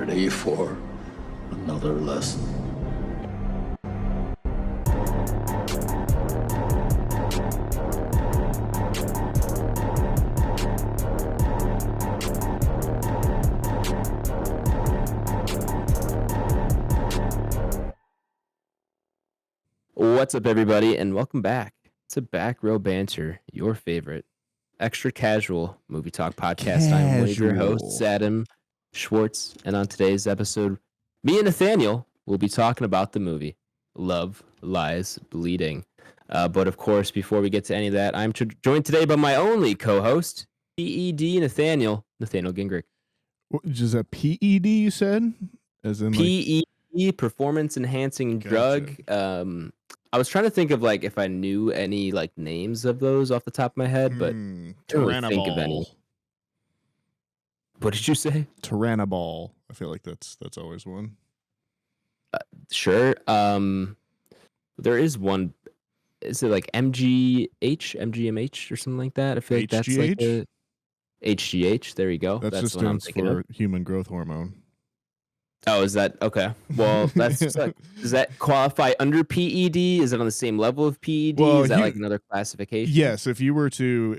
ready for another lesson? What's up, everybody, and welcome back to Back Row Banter, your favorite extra casual movie talk podcast. I'm one of your hosts, Adam Schwartz, and on today's episode, me and Nathaniel will be talking about the movie Love Lies Bleeding. But of course, before we get to any of that, I'm joined today by my only co-host, PED Nathaniel Gingrich. Is that PED you said? As in PED, performance enhancing drug. I was trying to think of like if I knew any like names of those off the top of my head, but I don't really think of any. What did you say? Tyrannoball. I feel like that's always one. Sure. There is one. Is it like MGMH or something like that? I feel like that's like a HGH. There you go. That just stands for human growth hormone. Oh, is that okay? Well, that's just like, does that qualify under PED? Is it on the same level of PED? Well, is that like another classification? Yes, if you were to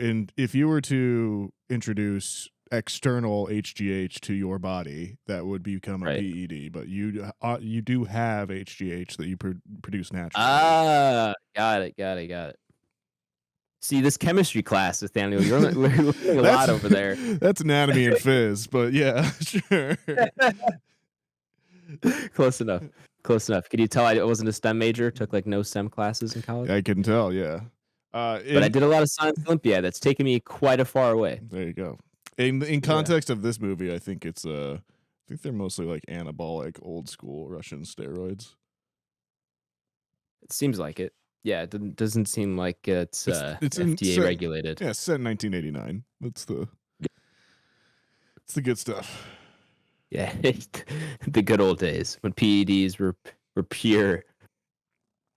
introduce external HGH to your body, that would become a PED. But you do have HGH that you produce naturally. Ah, got it. See, this chemistry class, Nathaniel, you're learning a lot over there. That's anatomy and phys, but yeah, sure. Close enough. Could you tell I wasn't a STEM major? Took like no STEM classes in college? I can tell, yeah. But I did a lot of science Olympiad. That's taken me quite a far away. There you go. In context of this movie, I think it's I think they're mostly like anabolic, old school Russian steroids. It seems like it. Yeah, it doesn't seem like it's FDA regulated. Yeah, it's set in 1989. It's the good stuff. Yeah, the good old days when PEDs were pure.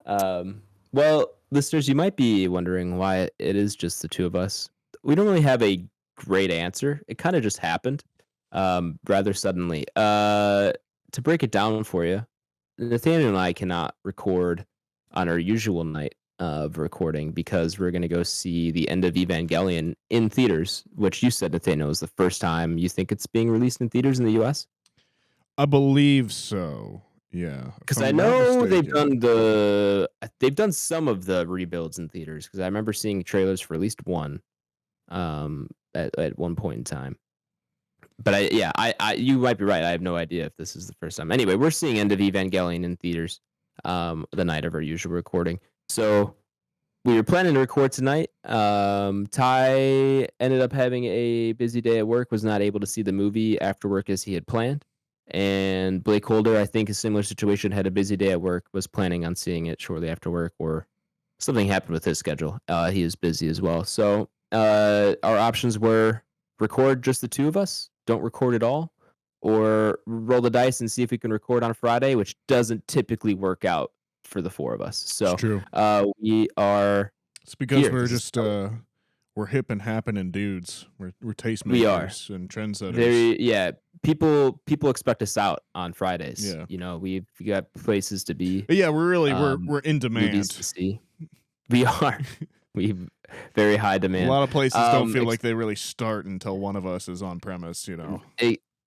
Well, listeners, you might be wondering why it is just the two of us. We don't really have a great answer. It kind of just happened rather suddenly. To break it down for you, Nathaniel and I cannot record on our usual night of recording because we're going to go see the end of Evangelion in theaters, which you said, Nathaniel, is the first time you think it's being released in theaters in the U.S.? I believe so. Yeah, because I know they've done some of the rebuilds in theaters because I remember seeing trailers for at least one at one point in time. But you might be right. I have no idea if this is the first time. Anyway, we're seeing End of Evangelion in theaters the night of our usual recording. So we were planning to record tonight. Ty ended up having a busy day at work, was not able to see the movie after work as he had planned. And BlakeHolder, I think a similar situation, had a busy day at work, was planning on seeing it shortly after work, or something happened with his schedule. He is busy as well. So our options were record just the two of us, don't record at all, or roll the dice and see if we can record on Friday, which doesn't typically work out for the four of us. So it's true. We are. It's because we're just we're hip and happening dudes. We're tastemakers and trendsetters. People expect us out on Fridays. Yeah, you know, we got places to be. But yeah, we're in demand. Movies to see. We are. We very high demand. A lot of places don't feel like they really start until one of us is on premise. You know.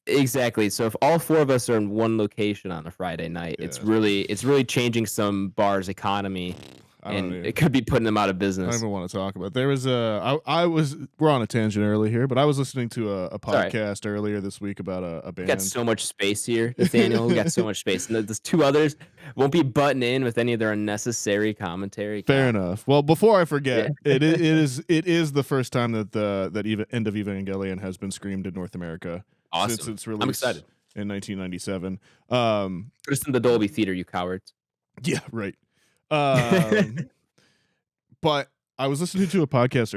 Exactly. So if all four of us are in one location on a Friday night, it's really changing some bars' economy. And it could be putting them out of business. I don't even want to talk about it. There was we're on a tangent early here, but I was listening to a podcast earlier this week about a band. We got so much space here, Nathaniel. We got so much space. And there's two others won't be butting in with any of their unnecessary commentary. Fair enough. Well, before I forget, it is the first time that End of Evangelion has been screamed in North America. Awesome. Since its release. I'm excited. In 1997. Put us in the Dolby Theater, you cowards. Yeah, right. But I was listening to a podcast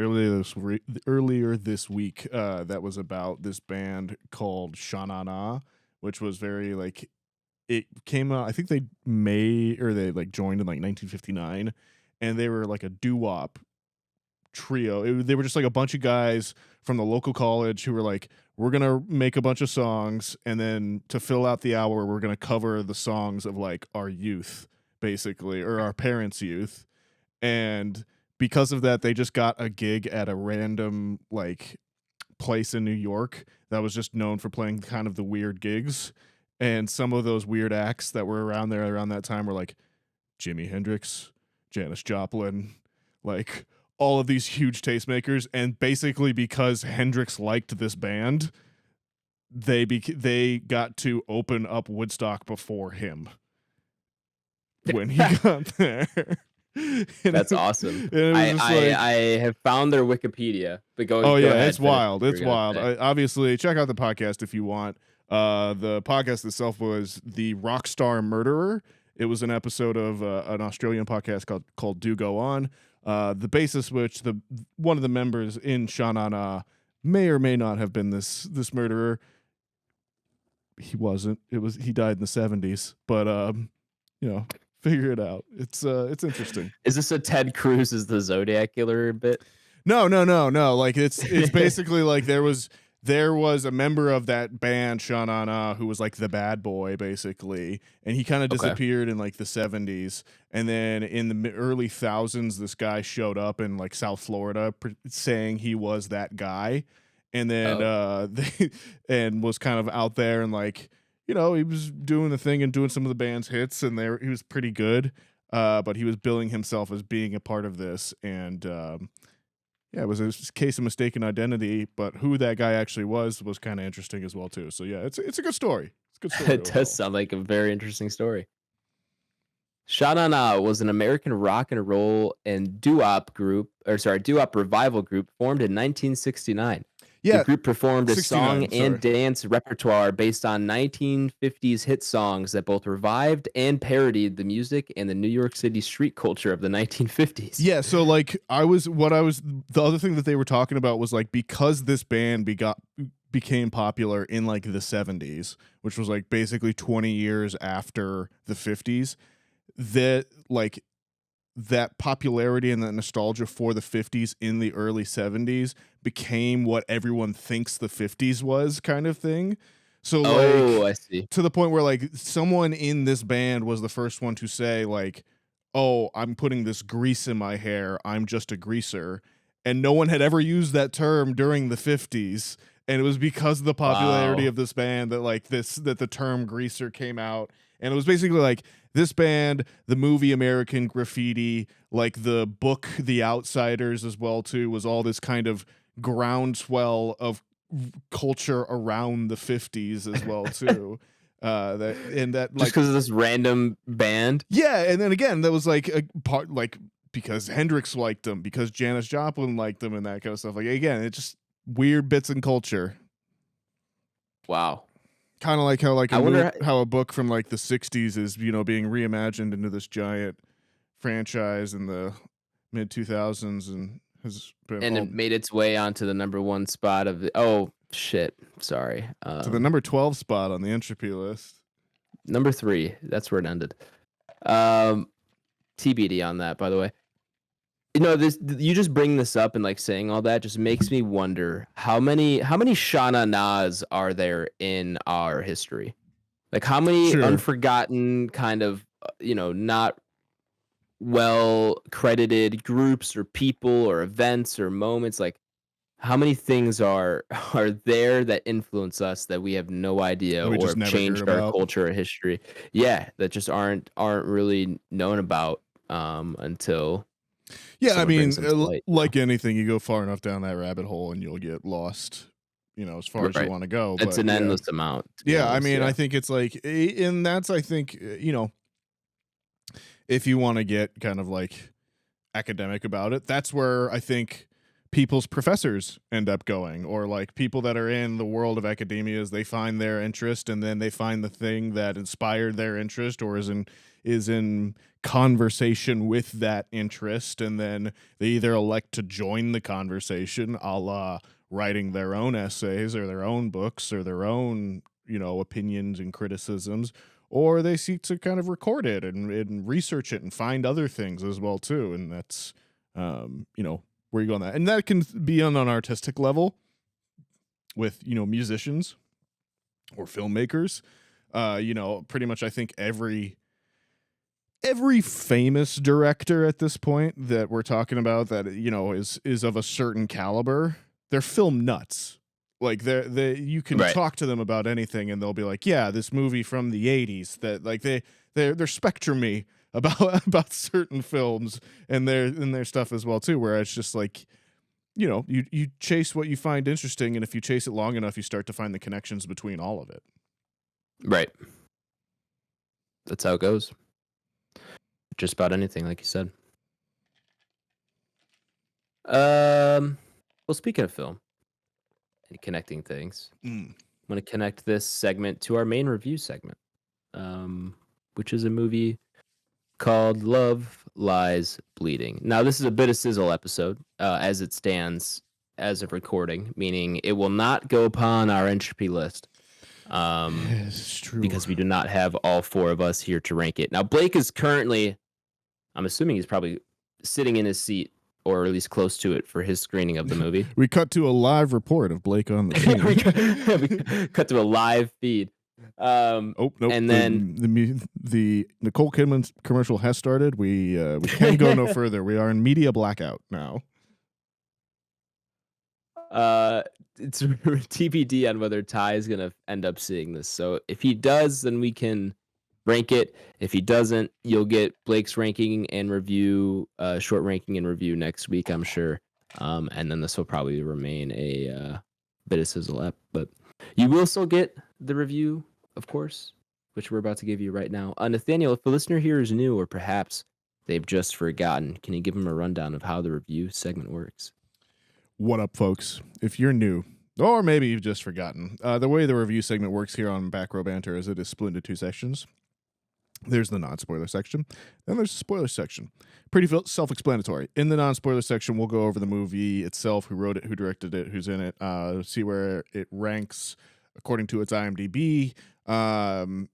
earlier this week that was about this band called Sha-Na-Na, which was very like, it came out, I think they joined in like 1959, and they were like a doo-wop trio. They were just like a bunch of guys from the local college who were like, we're going to make a bunch of songs, and then to fill out the hour, we're going to cover the songs of like our youth, basically, or our parents' youth. And because of that, they just got a gig at a random like place in New York that was just known for playing kind of the weird gigs. And some of those weird acts that were around there around that time were like Jimi Hendrix, Janis Joplin, like all of these huge tastemakers. And basically because Hendrix liked this band, they got to open up Woodstock before him when he got there. That's awesome. I have found their Wikipedia. But go ahead, it's wild. It's wild. Obviously, check out the podcast if you want. The podcast itself was The Rockstar Murderer. It was an episode of an Australian podcast called Do Go On. The basis which one of the members in Sha Na Na may or may not have been this murderer. He wasn't. He died in the 70s. But figure it out. It's interesting. Is this a Ted Cruz is the Zodiac killer bit? No. Like it's basically like there was a member of that band Sha Na Na who was like the bad boy basically, and he kind of disappeared in like the 70s, and then in the early thousands this guy showed up in like South Florida saying he was that guy, and then and was kind of out there and like, he was doing the thing and doing some of the band's hits, and he was pretty good, but he was billing himself as being a part of this, and it was a case of mistaken identity, but who that guy actually was kind of interesting as well too. So yeah, it's a good story. It's a good story. It does sound like a very interesting story. Sha Na Na was an American rock and roll and doo-wop revival group formed in 1969. Yeah, the group performed a song and dance repertoire based on 1950s hit songs that both revived and parodied the music and the New York City street culture of the 1950s. Yeah, so like the other thing that they were talking about was like, because this band became popular in like the 70s, which was like basically 20 years after the 50s, that like that popularity and that nostalgia for the 50s in the early 70s became what everyone thinks the 50s was, kind of thing. So I see. To the point where like someone in this band was the first one to say like, oh, I'm putting this grease in my hair, I'm just a greaser. And no one had ever used that term during the 50s. And it was because of the popularity of this band that the term greaser came out. And it was basically like this band, the movie American Graffiti, like the book The Outsiders as well too, was all this kind of groundswell of culture around the 50s as well too. Just because of this random band. Yeah, and then again, that was like a part, like because Hendrix liked them, because Janis Joplin liked them, and that kind of stuff. Like again, it's just weird bits in culture. Wow. Kind of like how a book from like the 60s is, being reimagined into this giant franchise in the mid 2000s and has been it made its way onto the number 1 spot of to the number 12 spot on the Entropy list. Number 3, that's where it ended. TBD on that, by the way. You just bring this up and like saying all that just makes me wonder how many Sha Na Nas are there in our history? Like how many unforgotten kind of not well credited groups or people or events or moments, like how many things are there that influence us that we have no idea or have changed our culture or history? Yeah, that just aren't really known about until. Yeah, I mean, like anything, you go far enough down that rabbit hole and you'll get lost, as far as you want to go. It's an endless amount. Yeah, I mean, I think it's like, and that's, I think, if you want to get kind of like academic about it, that's where I think people's professors end up going, or like people that are in the world of academia, they find their interest and then they find the thing that inspired their interest or is in conversation with that interest, and then they either elect to join the conversation, a la writing their own essays or their own books or their own opinions and criticisms, or they seek to kind of record it and research it and find other things as well too. And that's where you go on that, and that can be on an artistic level with musicians or filmmakers. Pretty much I think every famous director at this point that we're talking about that is of a certain caliber, they're film nuts. Like you can talk to them about anything and they'll be like, yeah, this movie from the 80s that like they're spectrum-y about certain films and their stuff as well too, where it's just like you chase what you find interesting, and if you chase it long enough you start to find the connections between all of it. Right. That's how it goes. Just about anything, like you said. Well, speaking of film and connecting things, I'm going to connect this segment to our main review segment, which is a movie called Love Lies Bleeding. Now, this is a Bit of Sizzle episode, as it stands as of recording, meaning it will not go upon our Entropy list. It's true. Because we do not have all four of us here to rank it. Now, Blake is currently, I'm assuming he's probably sitting in his seat, or at least close to it, for his screening of the movie. We cut to a live report of Blake on the scene. we cut to a live feed. Nope. And then the Nicole Kidman commercial has started. We can't go no further. We are in media blackout now. It's TBD on whether Ty is gonna end up seeing this. So if he does, then we can rank it. If he doesn't, you'll get Blake's ranking and review, short ranking and review next week, I'm sure. And then this will probably remain a Bit of Sizzle app, but you will still get the review, of course, which we're about to give you right now. Nathaniel, if the listener here is new, or perhaps they've just forgotten, can you give them a rundown of how the review segment works? What up, folks? If you're new, or maybe you've just forgotten, the way the review segment works here on Back Row Banter is it is split into two sections. There's the non-spoiler section, then there's the spoiler section. Pretty self-explanatory. In the non-spoiler section, we'll go over the movie itself, who wrote it, who directed it, who's in it, see where it ranks according to its IMDb, and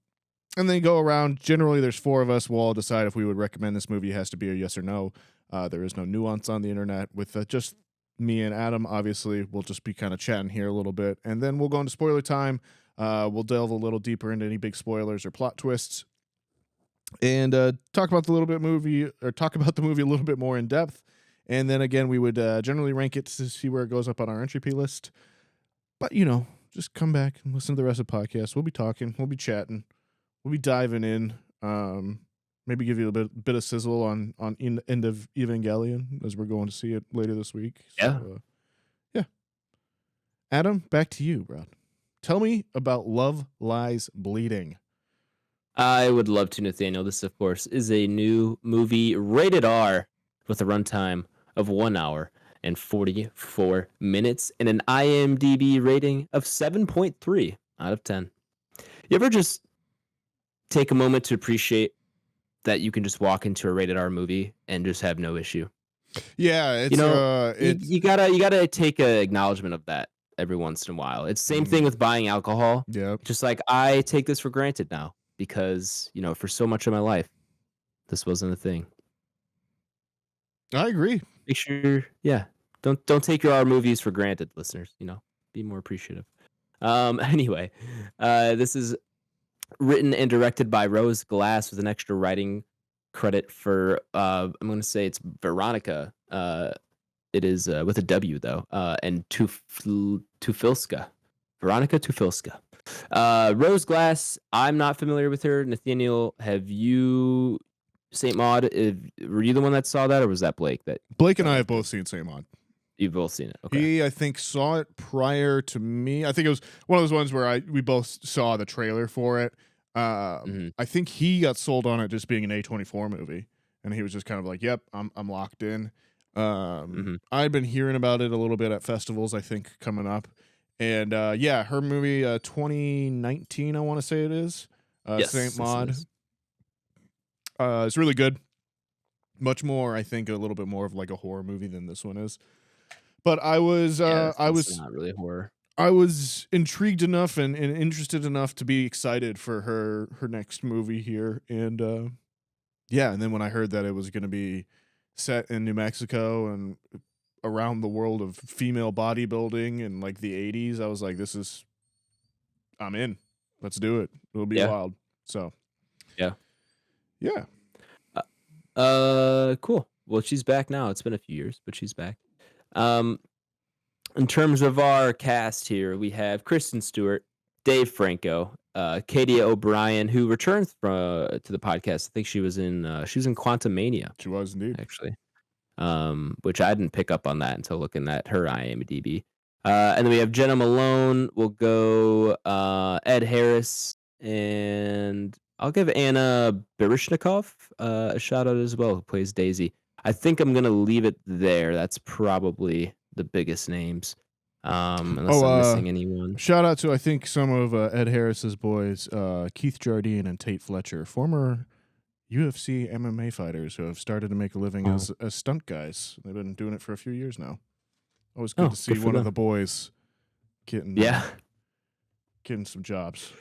then go around. Generally, there's four of us. We'll all decide if we would recommend this movie. It has to be a yes or no. There is no nuance on the internet. With just me and Adam, obviously, we'll just be kind of chatting here a little bit, and then we'll go into spoiler time. We'll delve a little deeper into any big spoilers or plot twists, and talk about the movie a little bit more in depth. And then again, we would generally rank it to see where it goes up on our Entropy list. But just come back and listen to the rest of the podcast. We'll be talking, we'll be chatting, we'll be diving in. Maybe give you a bit of sizzle on End of Evangelion as we're going to see it later this week. So, yeah. Adam, back to you, bro. Tell me about Love Lies Bleeding. I would love to, Nathaniel. This, of course, is a new movie, rated R, with a runtime of 1 hour and 44 minutes and an IMDb rating of 7.3 out of 10. You ever just take a moment to appreciate that you can just walk into a rated R movie and just have no issue? Yeah, it's you gotta take an acknowledgement of that every once in a while. It's the same thing with buying alcohol. Yeah, just like I take this for granted now because for so much of my life this wasn't a thing. I agree. Make sure, don't take your R movies for granted, listeners. Be more appreciative. Anyway, this is written and directed by Rose Glass with an extra writing credit for I'm going to say it's Veronica. It is with a W though, and Tufilska. Veronica Tufilska. Rose Glass, I'm not familiar with her. Nathaniel, have you? Saint Maud, were you the one that saw that, or was that Blake? Blake and I have both seen Saint Maud. You've both seen it. Okay. He, I think, saw it prior to me. I think it was one of those ones where we both saw the trailer for it. I think he got sold on it just being an A24 movie, and he was just kind of like, "Yep, I'm locked in." I've been hearing about it a little bit at festivals, I think, coming up, and her movie 2019, I want to say it is. Yes, Saint Maud. It's really good. Much more, I think, a little bit more of like a horror movie than this one is. But I was not really horror. I was intrigued enough and interested enough to be excited for her next movie here. And and then when I heard that it was going to be set in New Mexico and around the world of female bodybuilding in like the 80s, I was like, I'm in. Let's do it. It'll be wild. So, yeah. Cool. Well, she's back now. It's been a few years, but she's back. In terms of our cast here, we have Kristen Stewart, Dave Franco, Katie O'Brien, who returns to the podcast. I think she was in Quantumania. She was indeed, actually. Which I didn't pick up on that until looking at her IMDb. And then we have Jenna Malone. We'll go Ed Harris, and I'll give Anna Baryshnikov a shout out as well, who plays Daisy. I think I'm gonna leave it there. That's probably the biggest names. Unless I'm missing anyone. Shout out to I think some of Ed Harris's boys, Keith Jardine and Tate Fletcher, former UFC MMA fighters who have started to make a living as stunt guys. They've been doing it for a few years now. Always good to see one of the boys getting some jobs.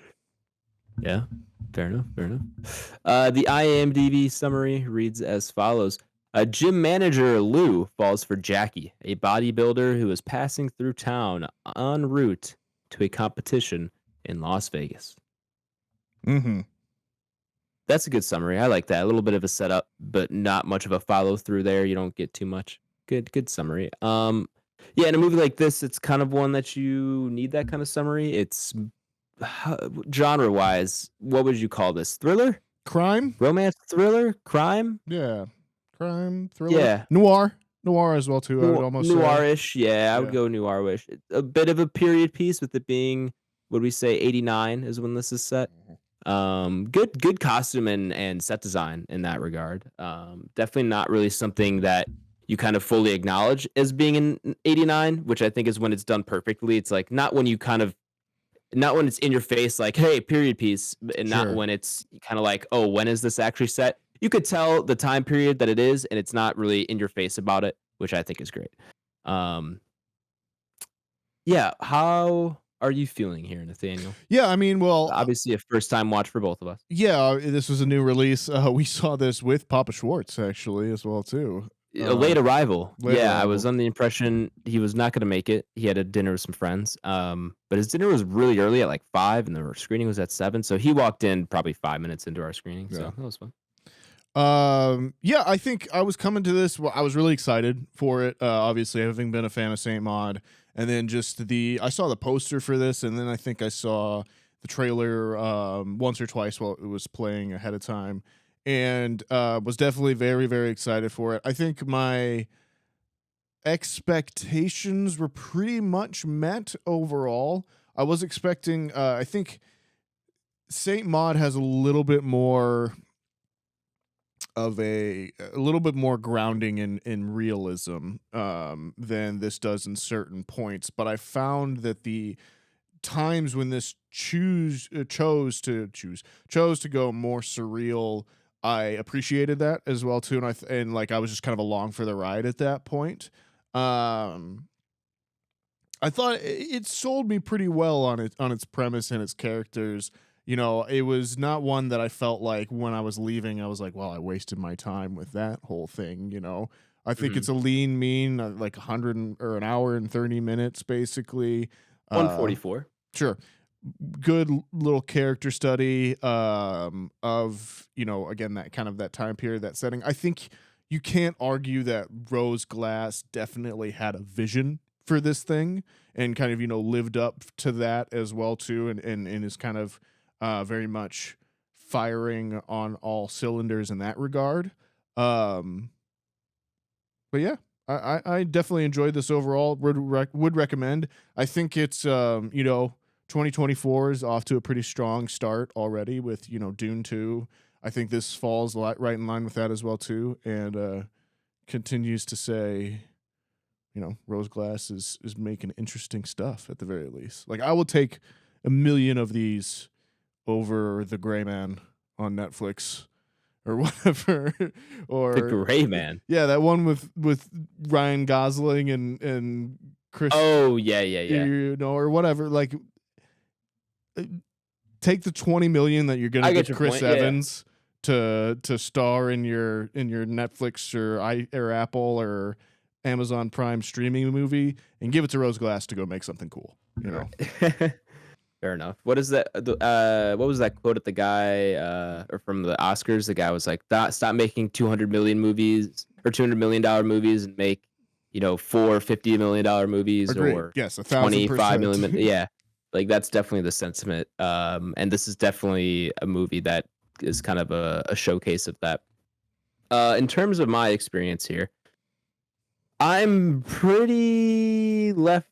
Yeah, fair enough. The IMDb summary reads as follows. Gym manager Lou falls for Jackie, a bodybuilder who is passing through town en route to a competition in Las Vegas. Mm-hmm. That's a good summary. I like that. A little bit of a setup, but not much of a follow through there. You don't get too much. Good summary. Yeah, in a movie like this, it's kind of one that you need that kind of summary. It's genre-wise, what would you call this? Thriller? Crime? Romance thriller? Crime? Yeah. Crime, thriller. Yeah. Noir as well too. I would almost noirish. Yeah, I would go noirish. A bit of a period piece with it being, would we say 89 is when this is set. Good costume and set design in that regard. Definitely not really something that you kind of fully acknowledge as being in 89, which I think is when it's done perfectly. It's like not when it's in your face like, hey, period piece, and not when it's kind of like, oh, when is this actually set? You could tell the time period that it is, and it's not really in your face about it, which I think is great. Yeah, how are you feeling here, Nathaniel? Yeah, I mean, well, obviously a first time watch for both of us. Yeah, this was a new release. We saw this with Papa Schwartz actually as well too. A late arrival. I was under the impression he was not going to make it. He had a dinner with some friends. But his dinner was really early at like 5, and the screening was at 7. So he walked in probably 5 minutes into our screening. So that was fun. I think I was coming to this. Well, I was really excited for it. Obviously, having been a fan of Saint Maud, and then I saw the poster for this, and then I think I saw the trailer once or twice while it was playing ahead of time. And was definitely very, very excited for it. I think my expectations were pretty much met overall. I was expecting, I think Saint Maud has a little bit more of a little bit more grounding in realism than this does in certain points. But I found that the times when this chose to go more surreal, I appreciated that as well too, and I was just kind of along for the ride at that point. I thought it sold me pretty well on its premise and its characters. You know, it was not one that I felt like when I was leaving, I was like, well, I wasted my time with that whole thing. You know, I think it's a lean, mean, like 100 or an hour and 30 minutes, basically. 144. Sure. Good little character study of, you know, again, that kind of that time period, that setting. I think you can't argue that Rose Glass definitely had a vision for this thing and kind of, you know, lived up to that as well too, and is kind of very much firing on all cylinders in that regard. But yeah, I definitely enjoyed this overall. Would recommend. I think it's 2024 is off to a pretty strong start already with, you know, Dune 2. I think this falls right in line with that as well too, and continues to say, you know, Rose Glass is making interesting stuff at the very least. Like, I will take 1 million of these over The Gray Man on Netflix or whatever. Or The Gray Man. Yeah, that one with Ryan Gosling and Chris. Oh yeah. You know, or whatever. Like, take the 20 million that you're gonna get Chris Evans to star in your Netflix or Apple or Amazon Prime streaming movie and give it to Rose Glass to go make something cool. You know. Fair enough. What is that? What was that quote at the guy, or from the Oscars? The guy was like, "Stop making 200 million movies or $200 million movies and make, $450 million movies Agreed. or Yes, 25 1,000%. million." Yeah, like that's definitely the sentiment. And this is definitely a movie that is kind of a showcase of that. In terms of my experience here, I'm pretty left.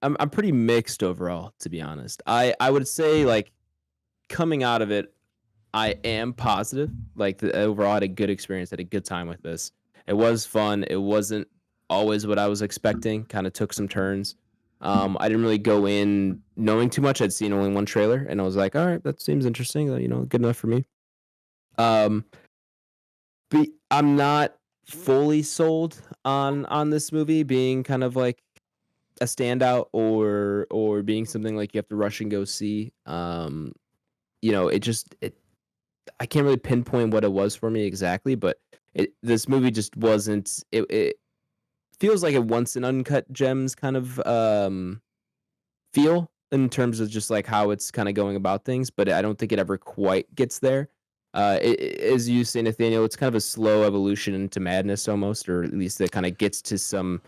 I'm pretty mixed overall, to be honest. I would say, like, coming out of it, I am positive. Like, overall, I had a good experience, had a good time with this. It was fun. It wasn't always what I was expecting. Kind of took some turns. I didn't really go in knowing too much. I'd seen only one trailer, and I was like, all right, that seems interesting. Good enough for me. But I'm not fully sold on this movie being kind of like a standout or being something like you have to rush and go see. It I can't really pinpoint what it was for me exactly, but this movie just wasn't. It feels like it wants an Uncut Gems kind of feel in terms of just like how it's kind of going about things, but I don't think it ever quite gets there. As you say, Nathaniel, it's kind of a slow evolution into madness almost, or at least it kind of gets to some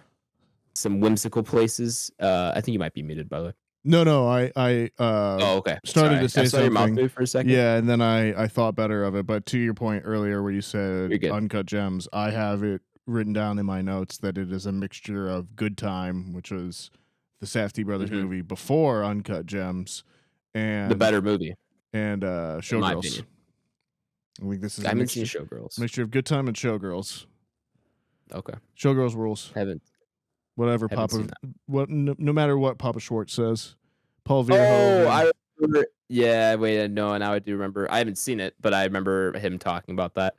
whimsical places. I think you might be muted, by the way. No, I Oh, okay. started Sorry. to say I saw your mouth something. move for a second. Yeah, and then I thought better of it. But to your point earlier where you said You're good. Uncut Gems, I have it written down in my notes that it is a mixture of Good Time, which was the Safdie brothers movie before Uncut Gems, and The better movie, and in my Showgirls. opinion. I think this is I a haven't seen mixture, Showgirls. mixture of Good Time and Showgirls. Okay. Showgirls rules. Haven't Whatever seen Papa, that. no matter what Papa Schwartz says. Paul Oh, Verhoeven. I remember. Yeah, wait, no, now I do remember. I haven't seen it, but I remember him talking about that.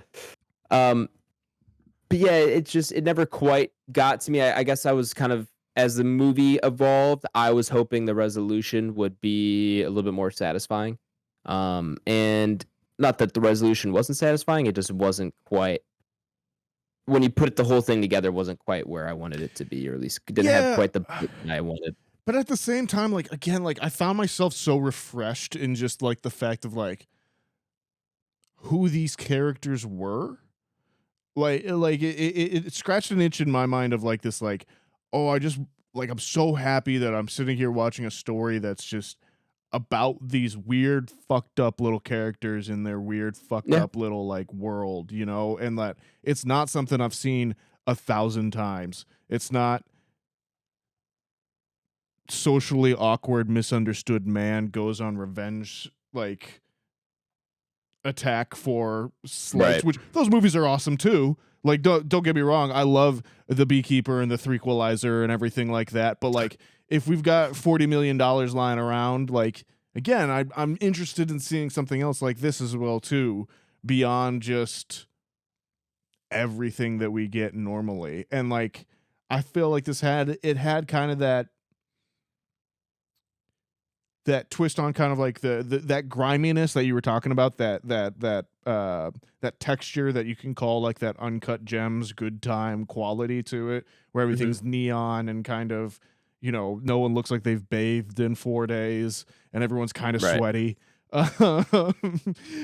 But yeah, it never quite got to me. I guess I was kind of, as the movie evolved, I was hoping the resolution would be a little bit more satisfying. And not that the resolution wasn't satisfying, it just wasn't quite, when you put the whole thing together, wasn't quite where I wanted it to be, or at least didn't have quite the bit I wanted. But at the same time, like, again, like, I found myself so refreshed in just like the fact of like who these characters were. It scratched an itch in my mind of like this, like, oh, I just, like, I'm so happy that I'm sitting here watching a story that's just about these weird fucked up little characters in their weird fucked up little like world, and that it's not something I've seen 1,000 times. It's not socially awkward, misunderstood man goes on revenge like attack for slights, Right. which those movies are awesome too. Like, don't get me wrong, I love The Beekeeper and The Threequalizer and everything like that. But like, if we've got $40 million lying around, like, again, I'm interested in seeing something else like this as well too, beyond just everything that we get normally. And like, I feel like this had kind of that twist on kind of like the that griminess that you were talking about, that texture that you can call like that Uncut Gems Good Time quality to it, where everything's neon and kind of, no one looks like they've bathed in 4 days and everyone's kind of sweaty.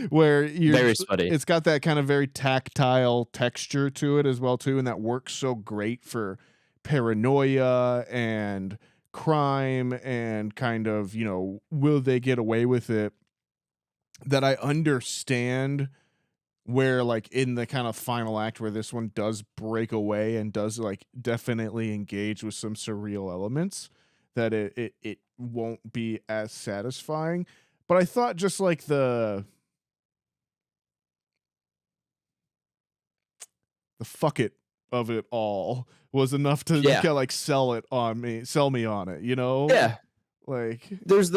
Where you're very sweaty. It's got that kind of very tactile texture to it as well too, and that works so great for paranoia and crime and kind of, will they get away with it, that I understand where, like, in the kind of final act where this one does break away and does like definitely engage with some surreal elements, that it won't be as satisfying. But I thought just like the fuck it of it all was enough to kind of like sell me on it, Yeah. Like, there's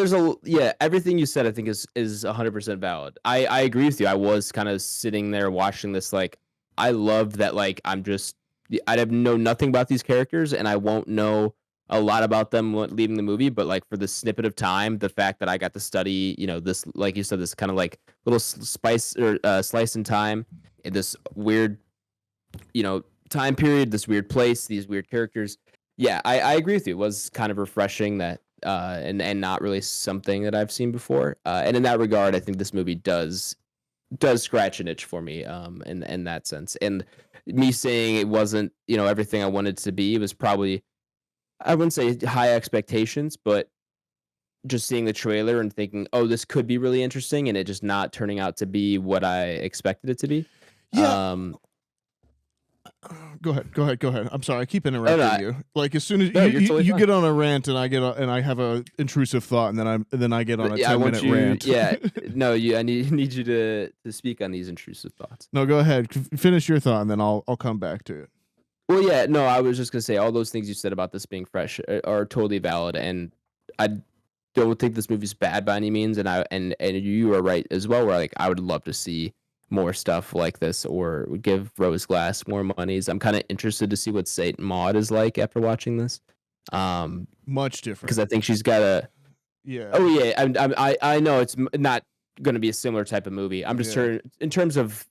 everything you said I think is 100% valid. I agree with you. I was kind of sitting there watching this, like, I loved that, like, I'd have know nothing about these characters and I won't know a lot about them leaving the movie, but like for the snippet of time, the fact that I got to study, this, like you said, this kind of like little spice or slice in time, and this weird, time period, this weird place, these weird characters. Yeah, I agree with you. It was kind of refreshing that and not really something that I've seen before. And in that regard, I think this movie does scratch an itch for me in that sense. And me saying it wasn't, everything I wanted it to be, it was probably, I wouldn't say high expectations, but just seeing the trailer and thinking, "Oh, this could be really interesting," and it just not turning out to be what I expected it to be. Yeah. Um, Go ahead. I'm sorry, I keep oh, no, interrupting you. Like as soon as no, you're totally you fine. get on a rant and I have a intrusive thought and then I get on a Yeah, I 10-minute want you. rant. Yeah, no, I need you to speak on these intrusive thoughts. No, go ahead. Finish your thought and then I'll come back to it. Well, yeah, no, I was just gonna say all those things you said about this being fresh are totally valid, and I don't think this movie's bad by any means. And you are right as well. Where like I would love to see more stuff like this, or give Rose Glass more monies. I'm kind of interested to see what Saint Maud is like after watching this. Much different because I think she's got a. Yeah. Oh yeah, I know it's not going to be a similar type of movie. I'm just in terms of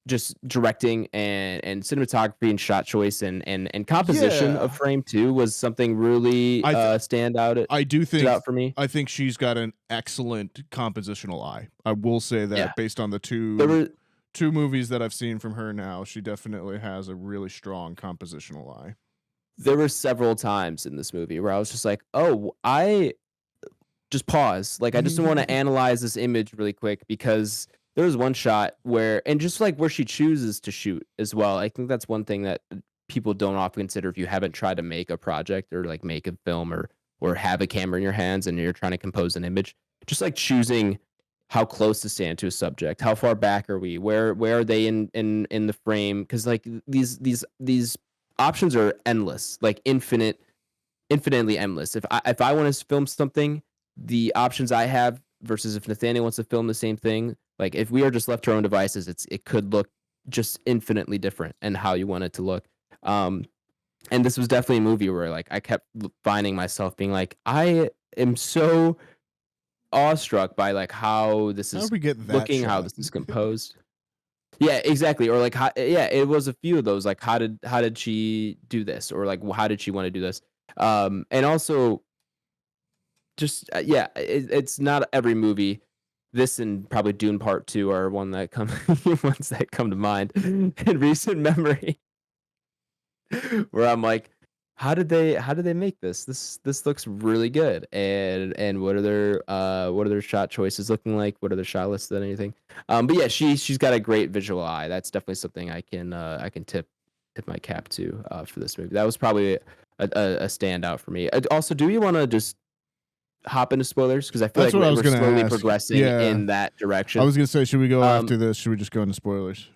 just directing and cinematography and shot choice and composition of frame too was something really stand out. I do think out for me. I think she's got an excellent compositional eye. I will say that based on the two movies that I've seen from her now, she definitely has a really strong compositional eye. There were several times in this movie where I was just like, "Oh, I just pause. Like I just want to analyze this image really quick because there was one shot where, and just like where she chooses to shoot as well. I think that's one thing that people don't often consider if you haven't tried to make a project or like make a film or have a camera in your hands and you're trying to compose an image. Just like choosing how close to stand to a subject, how far back are we, where are they in the frame? Because like these options are endless, like infinitely endless. If I want to film something, the options I have versus if Nathaniel wants to film the same thing, like if we are just left to our own devices, it could look just infinitely different and how you want it to look. And this was definitely a movie where like I kept finding myself being like, I am so awestruck by like how this is looking, how this is composed. Yeah, exactly. Or like, it was a few of those. Like, how did she do this? Or like, how did she want to do this? And also, just it's not every movie. This and probably Dune Part 2 are ones that come to mind in recent memory. Where I'm like, how did they make this? This looks really good. And what are their shot choices looking like? What are their shot lists and anything? But yeah, she's got a great visual eye. That's definitely something I can tip my cap to for this movie. That was probably a standout for me. Also, do you want to just hop into spoilers? Because I feel like we're slowly progressing in that direction. I was gonna say, should we go after this? Should we just go into spoilers?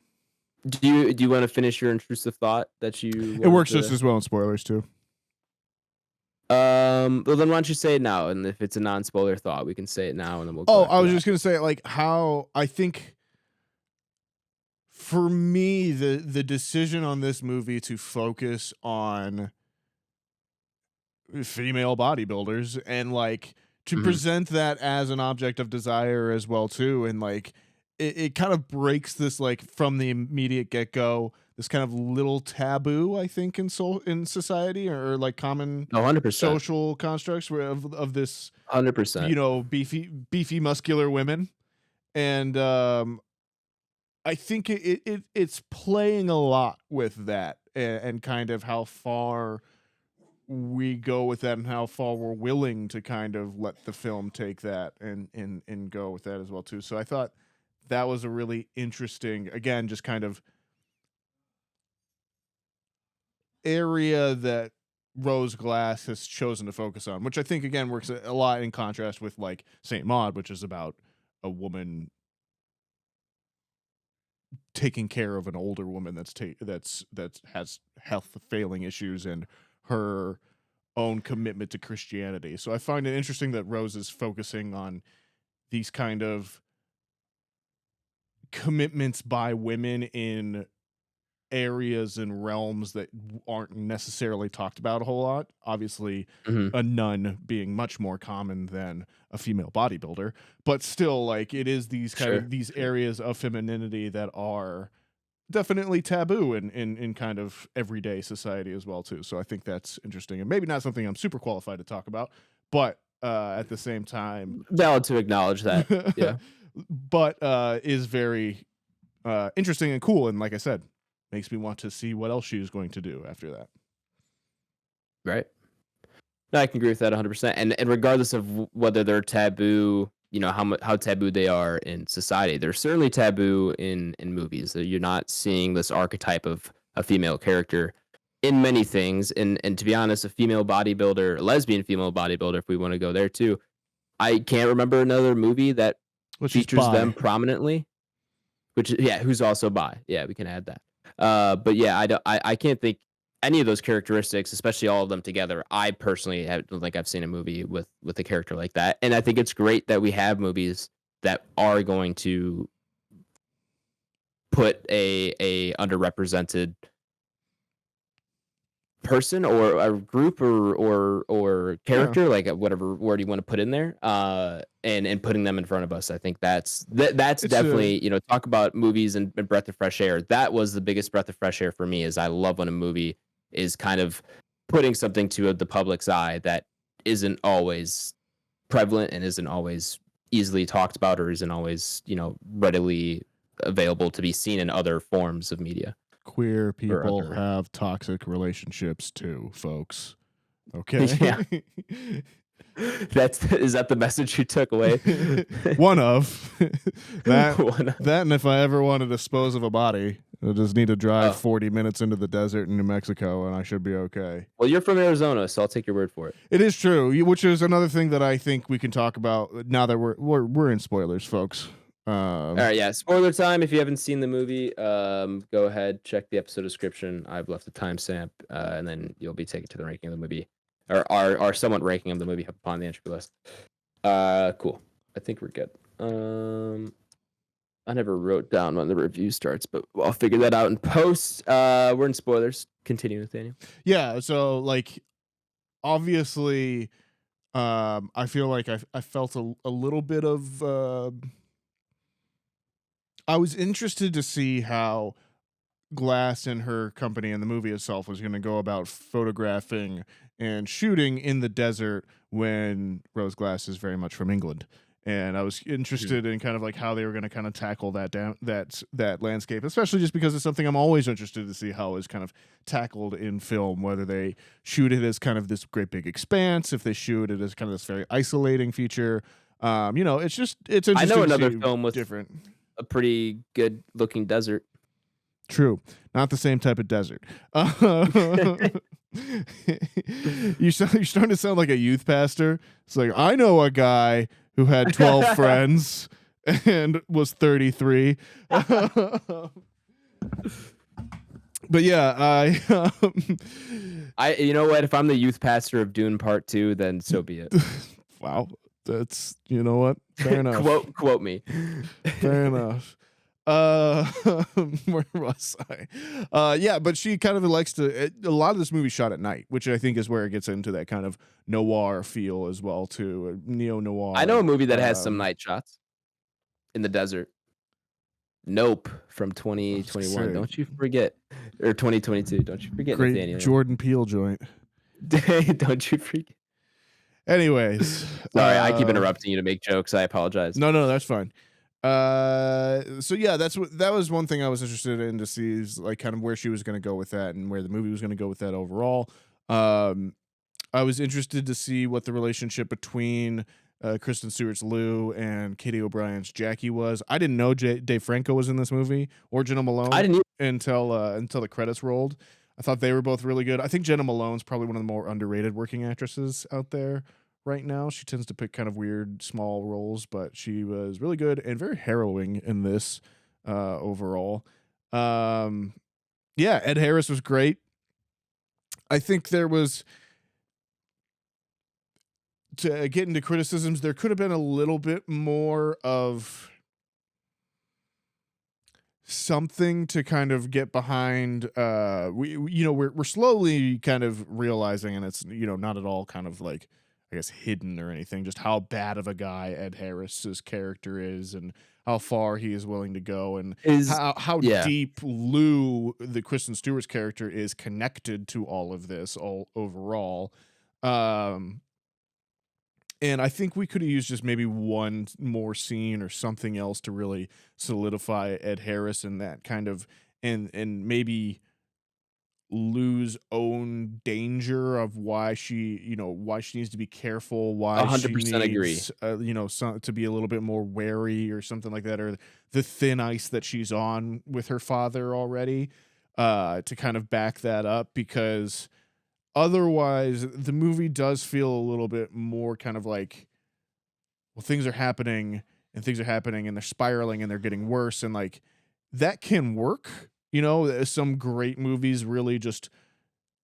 Do you want to finish your intrusive thought that you? It works just as well in spoilers too. Well, then why don't you say it now? And if it's a non-spoiler thought, we can say it now, and then we'll. I was just gonna say, like, how I think for me the decision on this movie to focus on female bodybuilders and like to present that as an object of desire as well too, and like it kind of breaks this like from the immediate get-go this kind of little taboo, I think, in society or like common 100%. social constructs of this 100%, beefy muscular women. And I think it's playing a lot with that and kind of how far we go with that and how far we're willing to kind of let the film take that and go with that as well too. So I thought that was a really interesting, again, just kind of area that Rose Glass has chosen to focus on, which I think again works a lot in contrast with like Saint Maud, which is about a woman taking care of an older woman that has health failing issues and her own commitment to Christianity. So I find it interesting that Rose is focusing on these kind of commitments by women in areas and realms that aren't necessarily talked about a whole lot. Obviously, a nun being much more common than a female bodybuilder, but still, like, it is these kind of these areas of femininity that are definitely taboo in kind of everyday society as well too. So I think that's interesting, and maybe not something I'm super qualified to talk about, but at the same time, Valid to acknowledge that. Yeah. but is very interesting and cool, and like I said, makes me want to see what else she's going to do after that. Right. No, I can agree with that 100%. And regardless of whether they're taboo, how taboo they are in society, they're certainly taboo in movies. So you're not seeing this archetype of a female character in many things. And to be honest, a female bodybuilder, a lesbian female bodybuilder, if we want to go there too, I can't remember another movie that features them prominently. Who's also bi. Yeah, we can add that. But yeah, I can't think any of those characteristics, especially all of them together. I personally don't think I've seen a movie with a character like that, and I think it's great that we have movies that are going to put a underrepresented person or a group or character, like whatever word you want to put in there, and putting them in front of us. I think that's definitely talk about movies and breath of fresh air. That was the biggest breath of fresh air for me. Is I love when a movie is kind of putting something to the public's eye that isn't always prevalent and isn't always easily talked about or isn't always readily available to be seen in other forms of media. Queer people have toxic relationships too, folks. Okay. Yeah. Is that the message you took away? One of that, and if I ever want to dispose of a body, I just need to drive 40 minutes into the desert in New Mexico, and I should be okay. Well, you're from Arizona, so I'll take your word for it. It is true, which is another thing that I think we can talk about now that we're in spoilers, folks. All right, yeah. Spoiler time. If you haven't seen the movie, go ahead, check the episode description. I've left a timestamp, and then you'll be taken to the ranking of the movie, or our somewhat ranking of the movie upon the entropy list. Cool. I think we're good. I never wrote down when the review starts, but I'll figure that out in post. We're in spoilers. Continue, Nathaniel. Yeah. So, like, obviously, I feel like I felt a little bit of. I was interested to see how Glass and her company and the movie itself was going to go about photographing and shooting in the desert when Rose Glass is very much from England. And I was interested in kind of like how they were going to kind of tackle that landscape, especially just because it's something I'm always interested to see how it's kind of tackled in film, whether they shoot it as kind of this great big expanse, if they shoot it as kind of this very isolating feature. It's interesting. I know another film with different. A pretty good looking desert. True. Not the same type of desert. You're starting to sound like a youth pastor. It's like, I know a guy who had 12 friends and was 33. But yeah, you know what? If I'm the youth pastor of Dune Part 2, then so be it. Wow. That's, you know what? Fair enough. Quote me. Fair enough. Where was I? Yeah, but she kind of likes to. A lot of this movie shot at night, which I think is where it gets into that kind of noir feel as well, too. Neo noir. I know a movie that has some night shots in the desert. Nope, from 2021. Don't you forget, or 2022. Don't you forget, great Nathaniel. Jordan Peele joint. Don't you forget. Anyways, sorry, I keep interrupting you to make jokes. I apologize. No, that's fine. So yeah, that was one thing I was interested in to see is like kind of where she was going to go with that and where the movie was going to go with that overall. I was interested to see what the relationship between Kristen Stewart's Lou and Katie O'Brien's Jackie was. I didn't know Dave Franco was in this movie or Jenna Malone. I didn't until the credits rolled. I thought they were both really good. I think Jenna Malone's probably one of the more underrated working actresses out there right now. She tends to pick kind of weird, small roles, but she was really good and very harrowing in this overall. Yeah, Ed Harris was great. I think there was, to get into criticisms, there could have been a little bit more of something to kind of get behind. We're slowly kind of realizing, and it's not at all kind of like, I guess, hidden or anything, just how bad of a guy Ed Harris's character is and how far he is willing to go, and Is how yeah. deep Lou, the Kristen Stewart's character, is connected to all of this all overall. Um, and I think we could have used just maybe one more scene or something else to really solidify Ed Harris and that kind of, and maybe Lou's own danger of why she, why she needs to be careful, why she 100% agree. needs, to be a little bit more wary or something like that, or the thin ice that she's on with her father already, to kind of back that up, because otherwise the movie does feel a little bit more kind of like, well, things are happening and they're spiraling and they're getting worse, and like that can work. Some great movies really just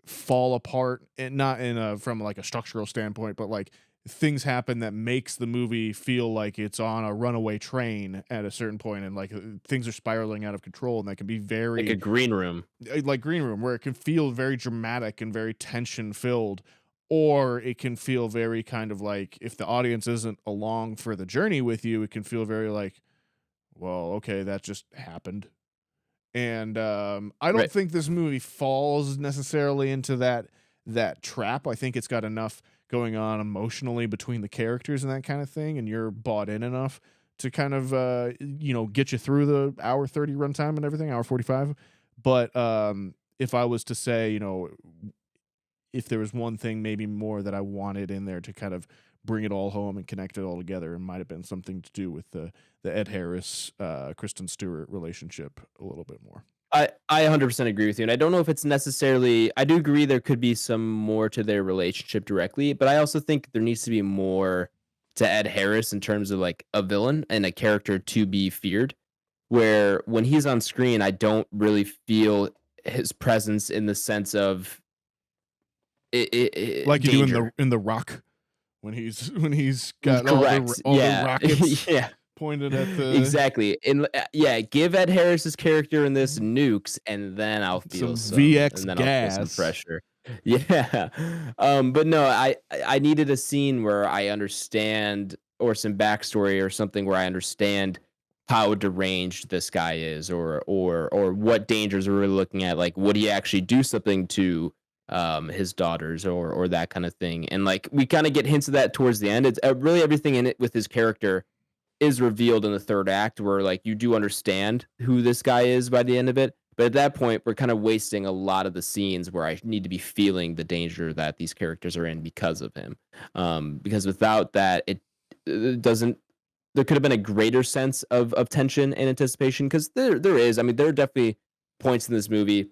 fall apart, and not in a from like a structural standpoint, but like things happen that makes the movie feel like it's on a runaway train at a certain point, and like things are spiraling out of control, and that can be Like a very Green Room. like Green Room, where it can feel very dramatic and very tension filled, or it can feel very kind of like, if the audience isn't along for the journey with you, it can feel very like, well, okay, that just happened. And I don't Right. think this movie falls necessarily into that trap. I think it's got enough going on emotionally between the characters and that kind of thing, and you're bought in enough to kind of get you through the hour 30 runtime and everything, hour 45. But if I was to say, if there was one thing maybe more that I wanted in there to kind of bring it all home and connect it all together, it might have been something to do with the Ed Harris, Kristen Stewart relationship a little bit more. I 100% agree with you, and I don't know if it's necessarily. I do agree there could be some more to their relationship directly, but I also think there needs to be more to Ed Harris in terms of like a villain and a character to be feared. Where when he's on screen, I don't really feel his presence in the sense of Like you do danger. in the Rock, when he's got Correct. all the Yeah. rockets Yeah. pointed at the Exactly. And yeah, give Ed Harris's character in this nukes, and then I'll feel some some, VX and then I'll feel some gas. pressure. Yeah. But no, I needed a scene where I understand, or some backstory or something where I understand how deranged this guy is, or what dangers we're really looking at. Like, would he actually do something to his daughters, or that kind of thing? And like we kind of get hints of that towards the end. It's really everything in it with his character is revealed in the third act, where like you do understand who this guy is by the end of it. But at that point, we're kind of wasting a lot of the scenes where I need to be feeling the danger that these characters are in because of him. Because without that, it doesn't. There could have been a greater sense of tension and anticipation, because there is. I mean, there are definitely points in this movie,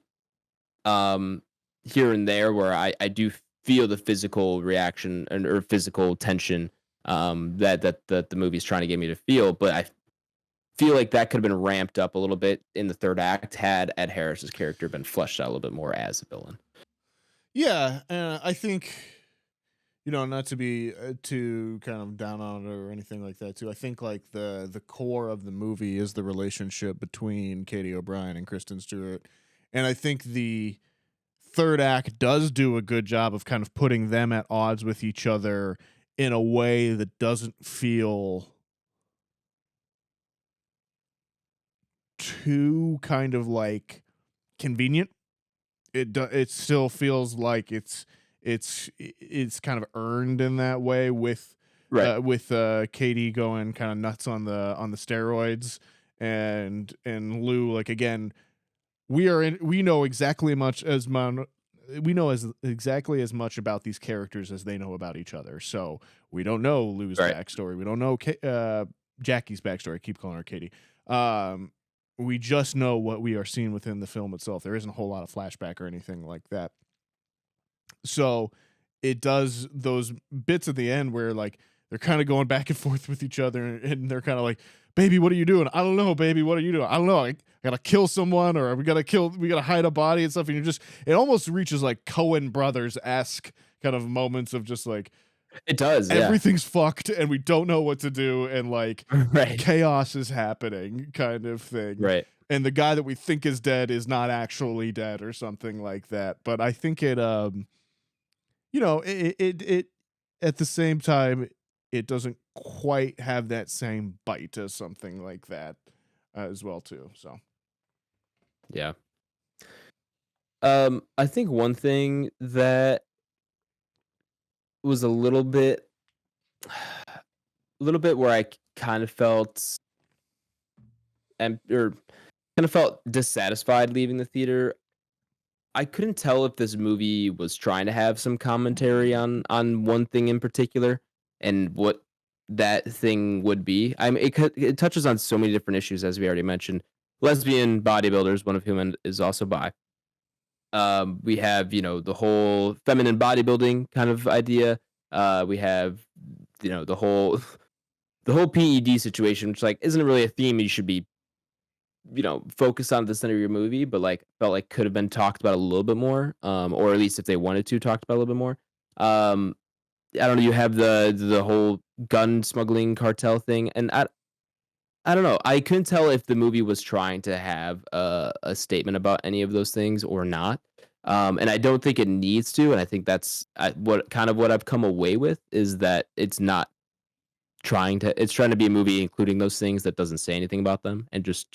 um, here and there, where I do feel the physical reaction, or physical tension, that the movie's trying to get me to feel. But I feel like that could have been ramped up a little bit in the third act had Ed Harris's character been fleshed out a little bit more as a villain. Yeah, I think, not to be too kind of down on it or anything like that too. I think like the core of the movie is the relationship between Katie O'Brien and Kristen Stewart, and I think the third act does do a good job of kind of putting them at odds with each other in a way that doesn't feel too kind of like convenient. It still feels like it's kind of earned in that way, with Right. Katie going kind of nuts on the steroids, and Lou, like, again, we know exactly exactly as much about these characters as they know about each other. So we don't know Lou's Right. backstory. We don't know Jackie's backstory. I keep calling her Katie. We just know what we are seeing within the film itself. There isn't a whole lot of flashback or anything like that. So it does those bits at the end where like they're kind of going back and forth with each other, and they're kind of like, baby, what are you doing? I don't know, baby, what are you doing? I don't know. I gotta kill someone, or we gotta hide a body and stuff. And it almost reaches like Coen Brothers-esque kind of moments of just like, It does. Yeah. everything's fucked and we don't know what to do, and like Right. chaos is happening kind of thing. Right. And the guy that we think is dead is not actually dead or something like that. But I think it at the same time, it doesn't quite have that same bite as something like that as well too. So Yeah. I think one thing that was a little bit where I kind of felt or kind of felt dissatisfied leaving the theater. I couldn't tell if this movie was trying to have some commentary on one thing in particular and what that thing would be. I mean, it touches on so many different issues as we already mentioned. Lesbian bodybuilders, one of whom is also bi. We have the whole feminine bodybuilding kind of idea. We have the whole the whole PED situation, which like isn't really a theme you should be focus on at the center of your movie, but like felt like could have been talked about a little bit more, or at least if they wanted to talked about a little bit more. I don't know. You have the whole gun smuggling cartel thing, and I don't know. I couldn't tell if the movie was trying to have a statement about any of those things or not. And I don't think it needs to. And I think that's what I've come away with is that it's not it's trying to be a movie including those things that doesn't say anything about them and just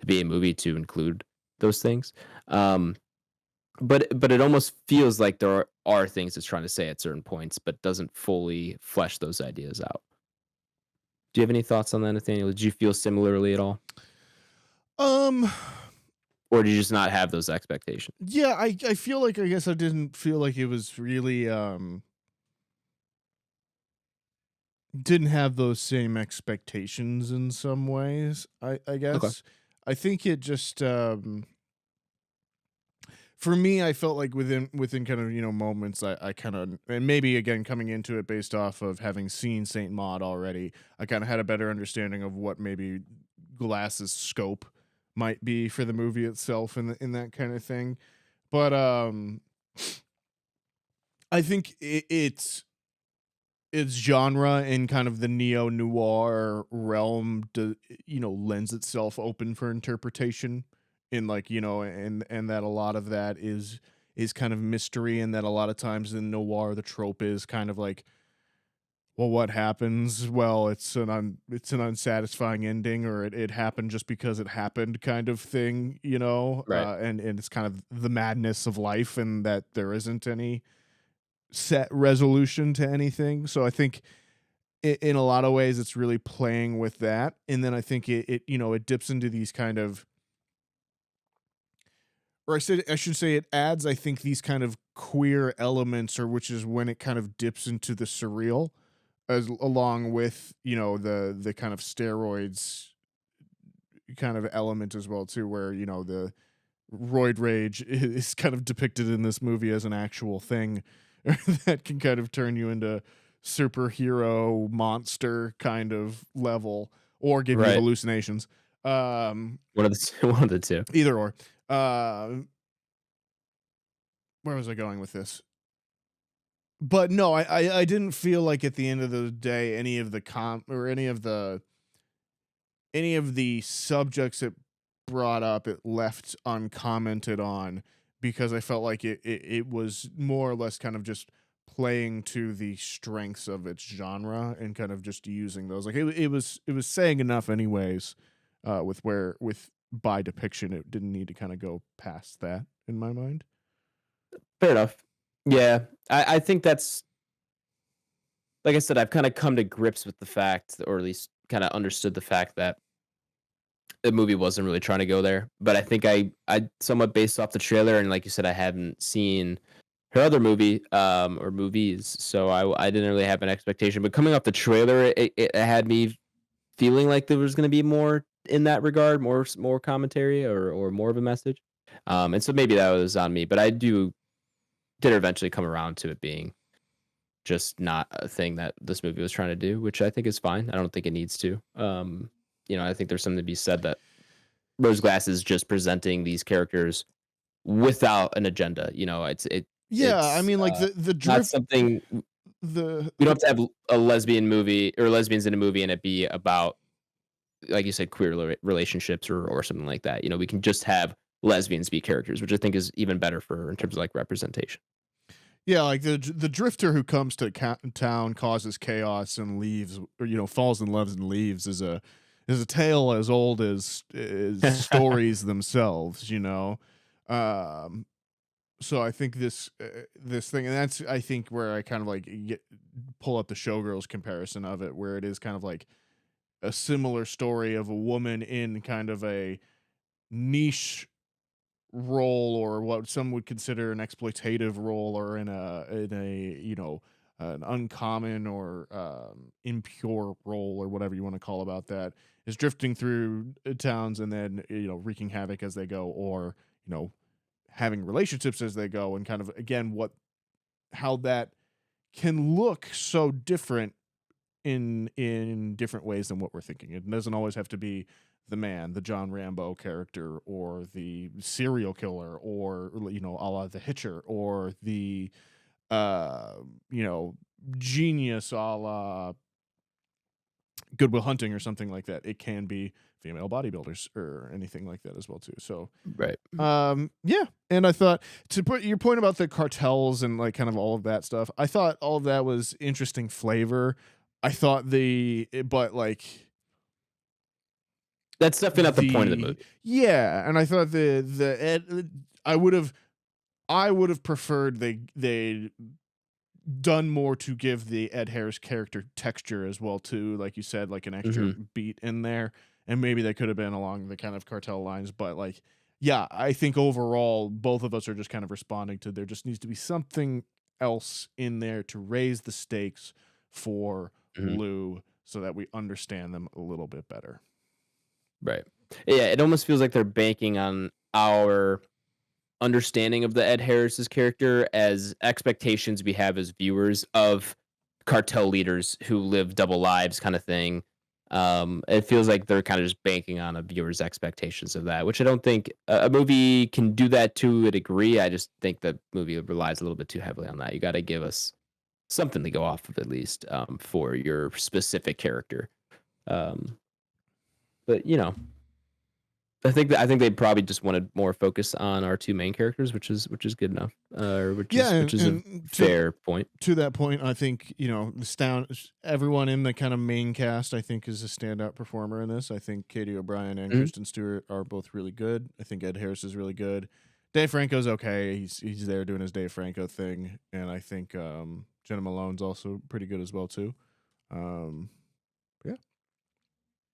be a movie to include those things. But it almost feels like there are things it's trying to say at certain points, but doesn't fully flesh those ideas out. Do you have any thoughts on that, Nathaniel? Did you feel similarly at all? um Or did you just not have those expectations? yeah, I feel like I guess I didn't feel like it was really didn't have those same expectations in some ways. I Okay. guess I think it just for me, I felt like within kind of moments, I kind of, and maybe again coming into it based off of having seen Saint Maud already, I kind of had a better understanding of what maybe Glass's scope might be for the movie itself and in that kind of thing. But I think its genre in kind of the neo noir realm lends itself open for interpretation in like and that a lot of that is kind of mystery, and that a lot of times in noir the trope is kind of like, well, what happens, well, it's an unsatisfying ending, or it happened just because it happened kind of thing, Right. and it's kind of the madness of life and that there isn't any set resolution to anything. So I think in a lot of ways it's really playing with that, and then I think it dips into these kind of, or I should say it adds, I think, these kind of queer elements, or which is when it kind of dips into the surreal, as along with the kind of steroids kind of element as well too, where the roid rage is kind of depicted in this movie as an actual thing that can kind of turn you into superhero monster kind of level, or give you Right. hallucinations. One of the one of the two. Either or. Where was I going with this? But no, I didn't feel like at the end of the day any of the any of the subjects it brought up it left uncommented on, because I felt like it was more or less kind of just playing to the strengths of its genre and kind of just using those. Like it was saying enough anyways, with by depiction it didn't need to kind of go past that in my mind. Fair enough. Yeah. I think that's like I said, I've kind of come to grips with the fact, or at least kind of understood the fact that the movie wasn't really trying to go there. But I think I somewhat based off the trailer, and like you said, I haven't seen her other movie or movies, so I didn't really have an expectation. But coming off the trailer, it had me feeling like there was going to be more in that regard, more commentary or more of a message. And so maybe that was on me, but I did eventually come around to it being just not a thing that this movie was trying to do, which I think is fine. I don't think it needs to. I think there's something to be said that Rose Glass is just presenting these characters without an agenda. Yeah, I It's mean, like the not drift, something we don't have to have a lesbian movie or lesbians in a movie and it be about, like you said, queer relationships or something like that. We can just have lesbians be characters, which I think is even better for in terms of like representation. Yeah, like the drifter who comes to town, causes chaos, and leaves, or falls in love and leaves, is a tale as old as stories themselves. Um, so I think this thing, and that's I think where I kind of like pull up the Showgirls comparison of it, where it is kind of like a similar story of a woman in kind of a niche role, or what some would consider an exploitative role, or in a an uncommon or impure role, or whatever you want to call about that, is drifting through towns, and then wreaking havoc as they go, or having relationships as they go, and kind of again how that can look so different in different ways than what we're thinking. It doesn't always have to be the man, the John Rambo character, or the serial killer, or a la the Hitcher, or the uh genius, a la Good Will Hunting, or something like that. It can be female bodybuilders or anything like that as well too. So Right. yeah, and I thought, to put your point about the cartels and like kind of all of that stuff, I thought all of that was interesting flavor. I thought but like That's definitely not the point of the movie. yeah, and I thought I would have preferred they done more to give the Ed Harris character texture as well too, like you said, like an extra beat in there, and maybe they could have been along the kind of cartel lines, but like, yeah, I think overall both of us are just kind of responding to, there just needs to be something else in there to raise the stakes for Lou, so that we understand them a little bit better. Right. Yeah, it almost feels like they're banking on our understanding of the Ed Harris's character as expectations we have as viewers of cartel leaders who live double lives, kind of thing. It feels like they're kind of just banking on a viewer's expectations of that, which I don't think a movie can do that to a degree. I just think the movie relies a little bit too heavily on that. You got to give us something to go off of, at least, for your specific character. But I think they probably just wanted more focus on our two main characters, which is good enough. Which is a fair point. To that point, I think everyone in the kind of main cast, I think, is a standout performer in this. I think Katie O'Brien and Kristen Stewart are both really good. I think Ed Harris is really good. Dave Franco's okay. He's there doing his Dave Franco thing, and I think Jenna Malone's also pretty good as well too. Yeah.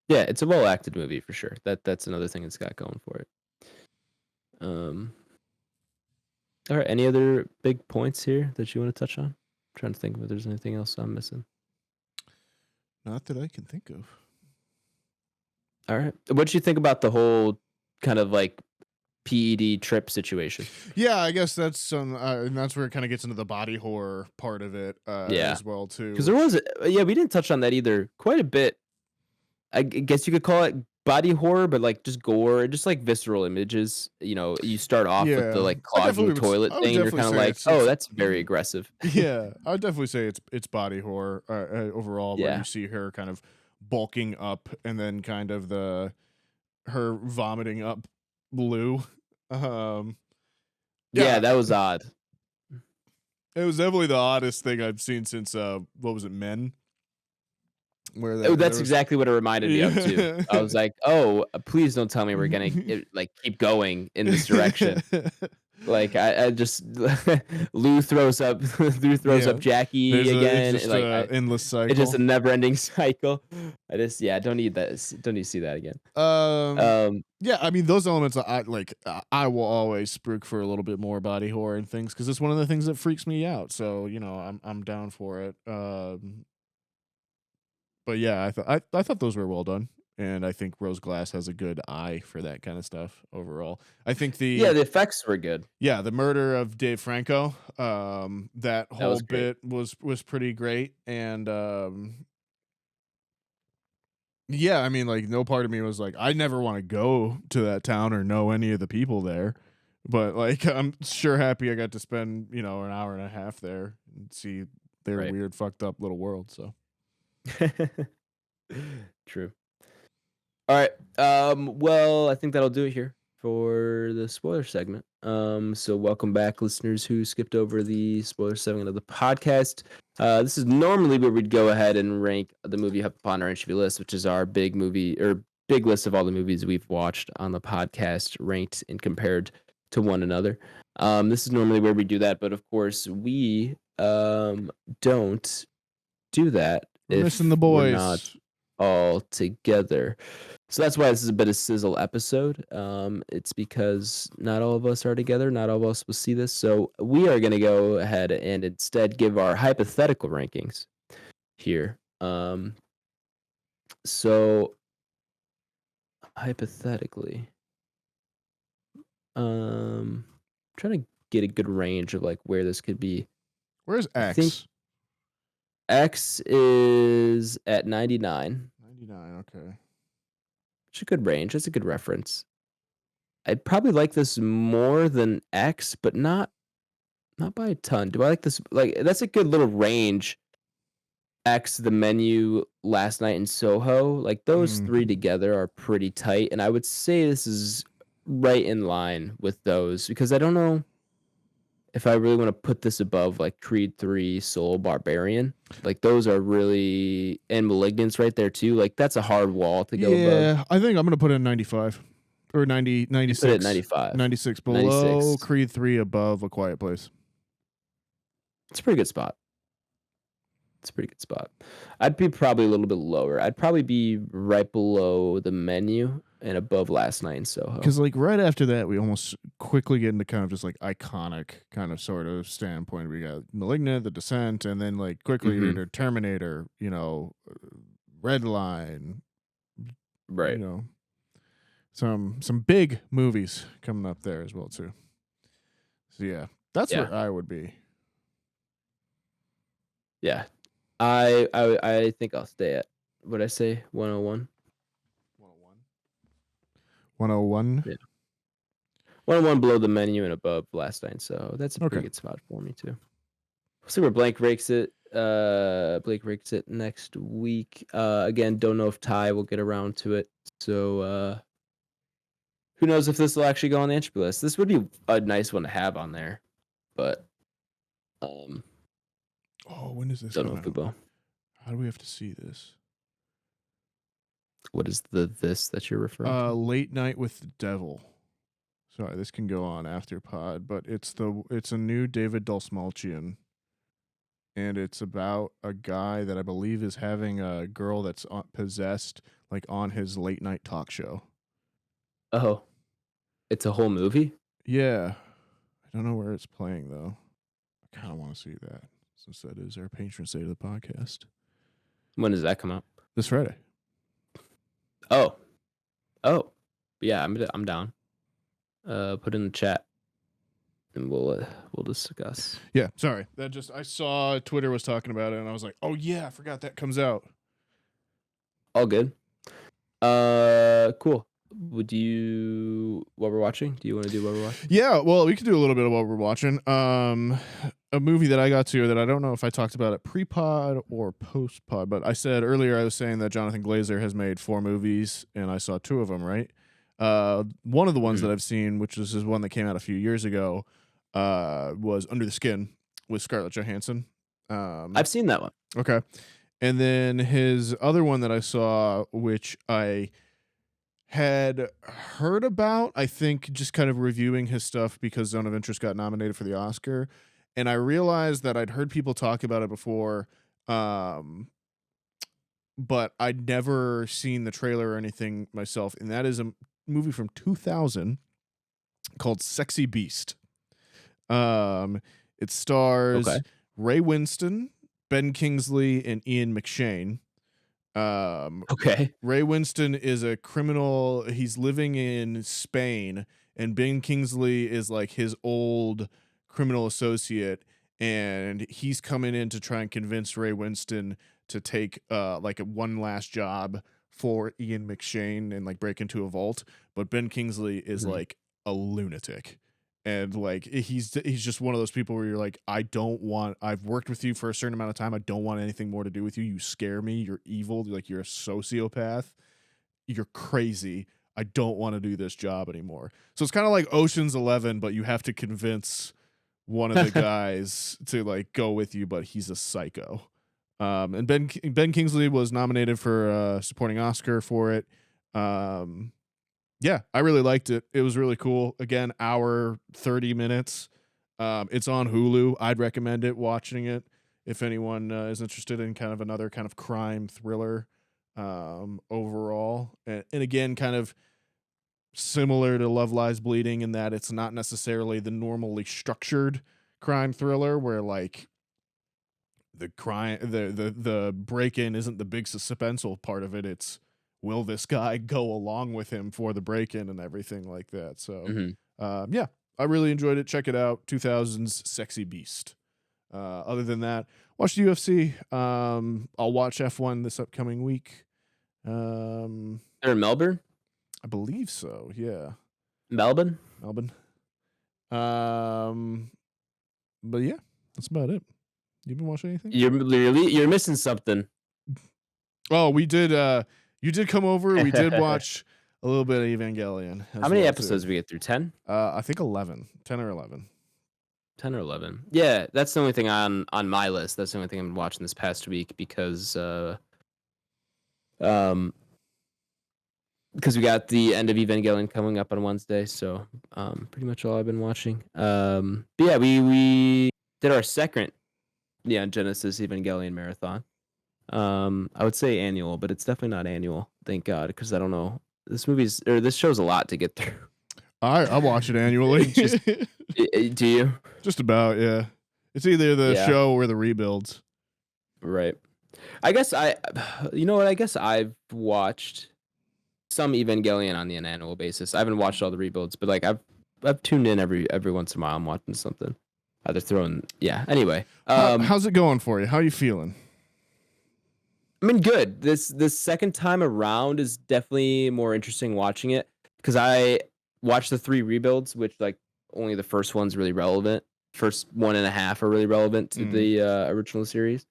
Yeah, it's a well-acted movie for sure. That's another thing it's got going for it. All right, any other big points here that you want to touch on? I'm trying to think if there's anything else I'm missing. Not that I can think of. All right. What did you think about the whole kind of like PED trip situation? Yeah, I guess that's and that's where it kind of gets into the body horror part of it as well too. Because there was we didn't touch on that either. Quite a bit. I guess you could call it body horror, but like just gore, just like visceral images. You start off with the like clogging toilet thing. You're kind of like, oh, that's very aggressive. Yeah, I would definitely say it's body horror overall. Where you see her kind of bulking up, and then kind of her vomiting up Lou. Yeah, that was odd. It was definitely the oddest thing I've seen since what was it, Men? That's exactly what it reminded me of too. I was like, "Oh, please don't tell me we're gonna like keep going in this direction." Like I just Lou throws up Jackie again. It's just like endless cycle. It's just a never-ending cycle. I don't need that. Don't need to see that again. Yeah, I mean those elements. I will always spruik for a little bit more body horror and things, because it's one of the things that freaks me out. So I'm down for it. But yeah, I thought those were well done, and I think Rose Glass has a good eye for that kind of stuff overall. I think the effects were good. Yeah, the murder of Dave Franco, that whole bit was pretty great, and yeah, I mean, like, no part of me was like, I never want to go to that town or know any of the people there, but like, I'm sure happy I got to spend an hour and a half there and see their weird, fucked up little world. So. True. All right. Well, I think that'll do it here for the spoiler segment. So welcome back, listeners who skipped over the spoiler segment of the podcast. This is normally where we'd go ahead and rank the movie up upon our Entropy list, which is our big movie or big list of all the movies we've watched on the podcast, ranked and compared to one another. This is normally where we do that, but of course we don't do that We're if missing the we're not boys. all together. So that's why this is a bit of sizzle episode. It's because not all of us are together. Not all of us will see this. So we are going to go ahead and instead give our hypothetical rankings here. So hypothetically, trying to get a good range of like where this could be. Where's I X? think X is at 99. 99, okay. It's a good range. That's a good reference. I'd probably like this more than X, but not by a ton. Do I like this? Like, that's a good little range. X, The Menu, Last Night in Soho, like those three together are pretty tight, and I would say this is right in line with those because I don't know if I really want to put this above like Creed 3, Soul, Barbarian. Like those are really, and Malignant's right there too. Like that's a hard wall to go above. Yeah, I think I'm going to put it in 95 or 90, 96. Put it at 95. 96 below 96. Creed 3, above A Quiet Place. It's a pretty good spot. I'd be probably a little bit lower. I'd probably be right below The Menu and above Last Night in Soho. Because like right after that, we almost quickly get into kind of just like iconic kind of sort of standpoint. We got Malignant, The Descent, and then like quickly into Terminator, Red Line. Right. Some big movies coming up there as well too. So yeah, that's where I would be. Yeah. I think I'll stay at, what'd I say, 101? 101? Yeah. 101 below The Menu and above Last Night, so that's a pretty good spot for me too. We'll see where Blake rakes it. Blake rakes it next week. Again, don't know if Ty will get around to it. So who knows if this will actually go on the entropy list. This would be a nice one to have on there. But when is this? Don't know if we will. How do we have to see this? What is this that you're referring to? Late Night with the Devil. Sorry, this can go on after pod, but it's a new David Dastmalchian, and it's about a guy that I believe is having a girl that's possessed, like on his late night talk show. Oh, it's a whole movie? Yeah, I don't know where it's playing though. I kind of want to see that since that is our patron saint of the podcast. When does that come out? This Friday. Oh, yeah, I'm down. Put in the chat, and we'll discuss. Yeah, sorry. I saw Twitter was talking about it, and I was like, oh yeah, I forgot that comes out. All good. Cool. What we're watching? Do you want to do what we're watching? Yeah, well, we could do a little bit of what we're watching. A movie that I got to that I don't know if I talked about it pre-pod or post-pod, but I said earlier I was saying that Jonathan Glazer has made 4 movies, and I saw 2 of them, right? One of the ones that I've seen, which is one that came out a few years ago, was Under the Skin with Scarlett Johansson. I've seen that one. Okay. And then his other one that I saw, which I had heard about, I think just kind of reviewing his stuff because Zone of Interest got nominated for the Oscar. And I realized that I'd heard people talk about it before, but I'd never seen the trailer or anything myself. And that is a movie from 2000 called Sexy Beast. It stars Ray Winston, Ben Kingsley, and Ian McShane. Ray Winston is a criminal. He's living in Spain, and Ben Kingsley is like his old criminal associate, and he's coming in to try and convince Ray Winston to take like one last job for Ian McShane and like break into a vault. But Ben Kingsley is like a lunatic. And like he's just one of those people where you're like, I've worked with you for a certain amount of time. I don't want anything more to do with you. You scare me. You're evil. Like you're a sociopath. You're crazy. I don't want to do this job anymore. So it's kind of like Ocean's 11, but you have to convince one of the guys to like go with you, but he's a psycho. And Ben Kingsley was nominated for a supporting Oscar for it. Yeah, I really liked it. It was really cool. Again, hour 30 minutes. It's on Hulu. I'd recommend it. Watching it if anyone is interested in kind of another kind of crime thriller overall. And again, kind of similar to Love Lies Bleeding in that it's not necessarily the normally structured crime thriller where like the break-in isn't the big suspenseful part of it. It's will this guy go along with him for the break-in and everything like that. So yeah, I really enjoyed it. Check it out. 2000's Sexy Beast. Other than that, watch the UFC. I'll watch F1 this upcoming week. They're in Melbourne? I believe so. Yeah. Melbourne. But yeah, that's about it. You been watching anything? You're missing something. Oh, we did. You did come over. We did watch a little bit of Evangelion. How many episodes did we get through? 10? I think 11. 10 or 11. 10 or 11. Yeah, that's the only thing on my list. That's the only thing I've been watching this past week because we got the end of Evangelion coming up on Wednesday, so pretty much all I've been watching. But yeah, we did our second Neon Genesis Evangelion marathon. I would say annual, but it's definitely not annual. Thank God, because I don't know. This show's a lot to get through. I watch it annually. Do you? Just about, yeah. It's either the show or the rebuilds. Right. I guess you know what? I guess I've watched some Evangelion on the annual basis. I haven't watched all the rebuilds, but like I've tuned in every once in a while. I'm watching something. Either throwing, yeah. Anyway, how's it going for you? How are you feeling? I mean, good. This second time around is definitely more interesting watching it because I watched the 3 rebuilds, which like only the first one's really relevant. First 1.5 are really relevant to the original series.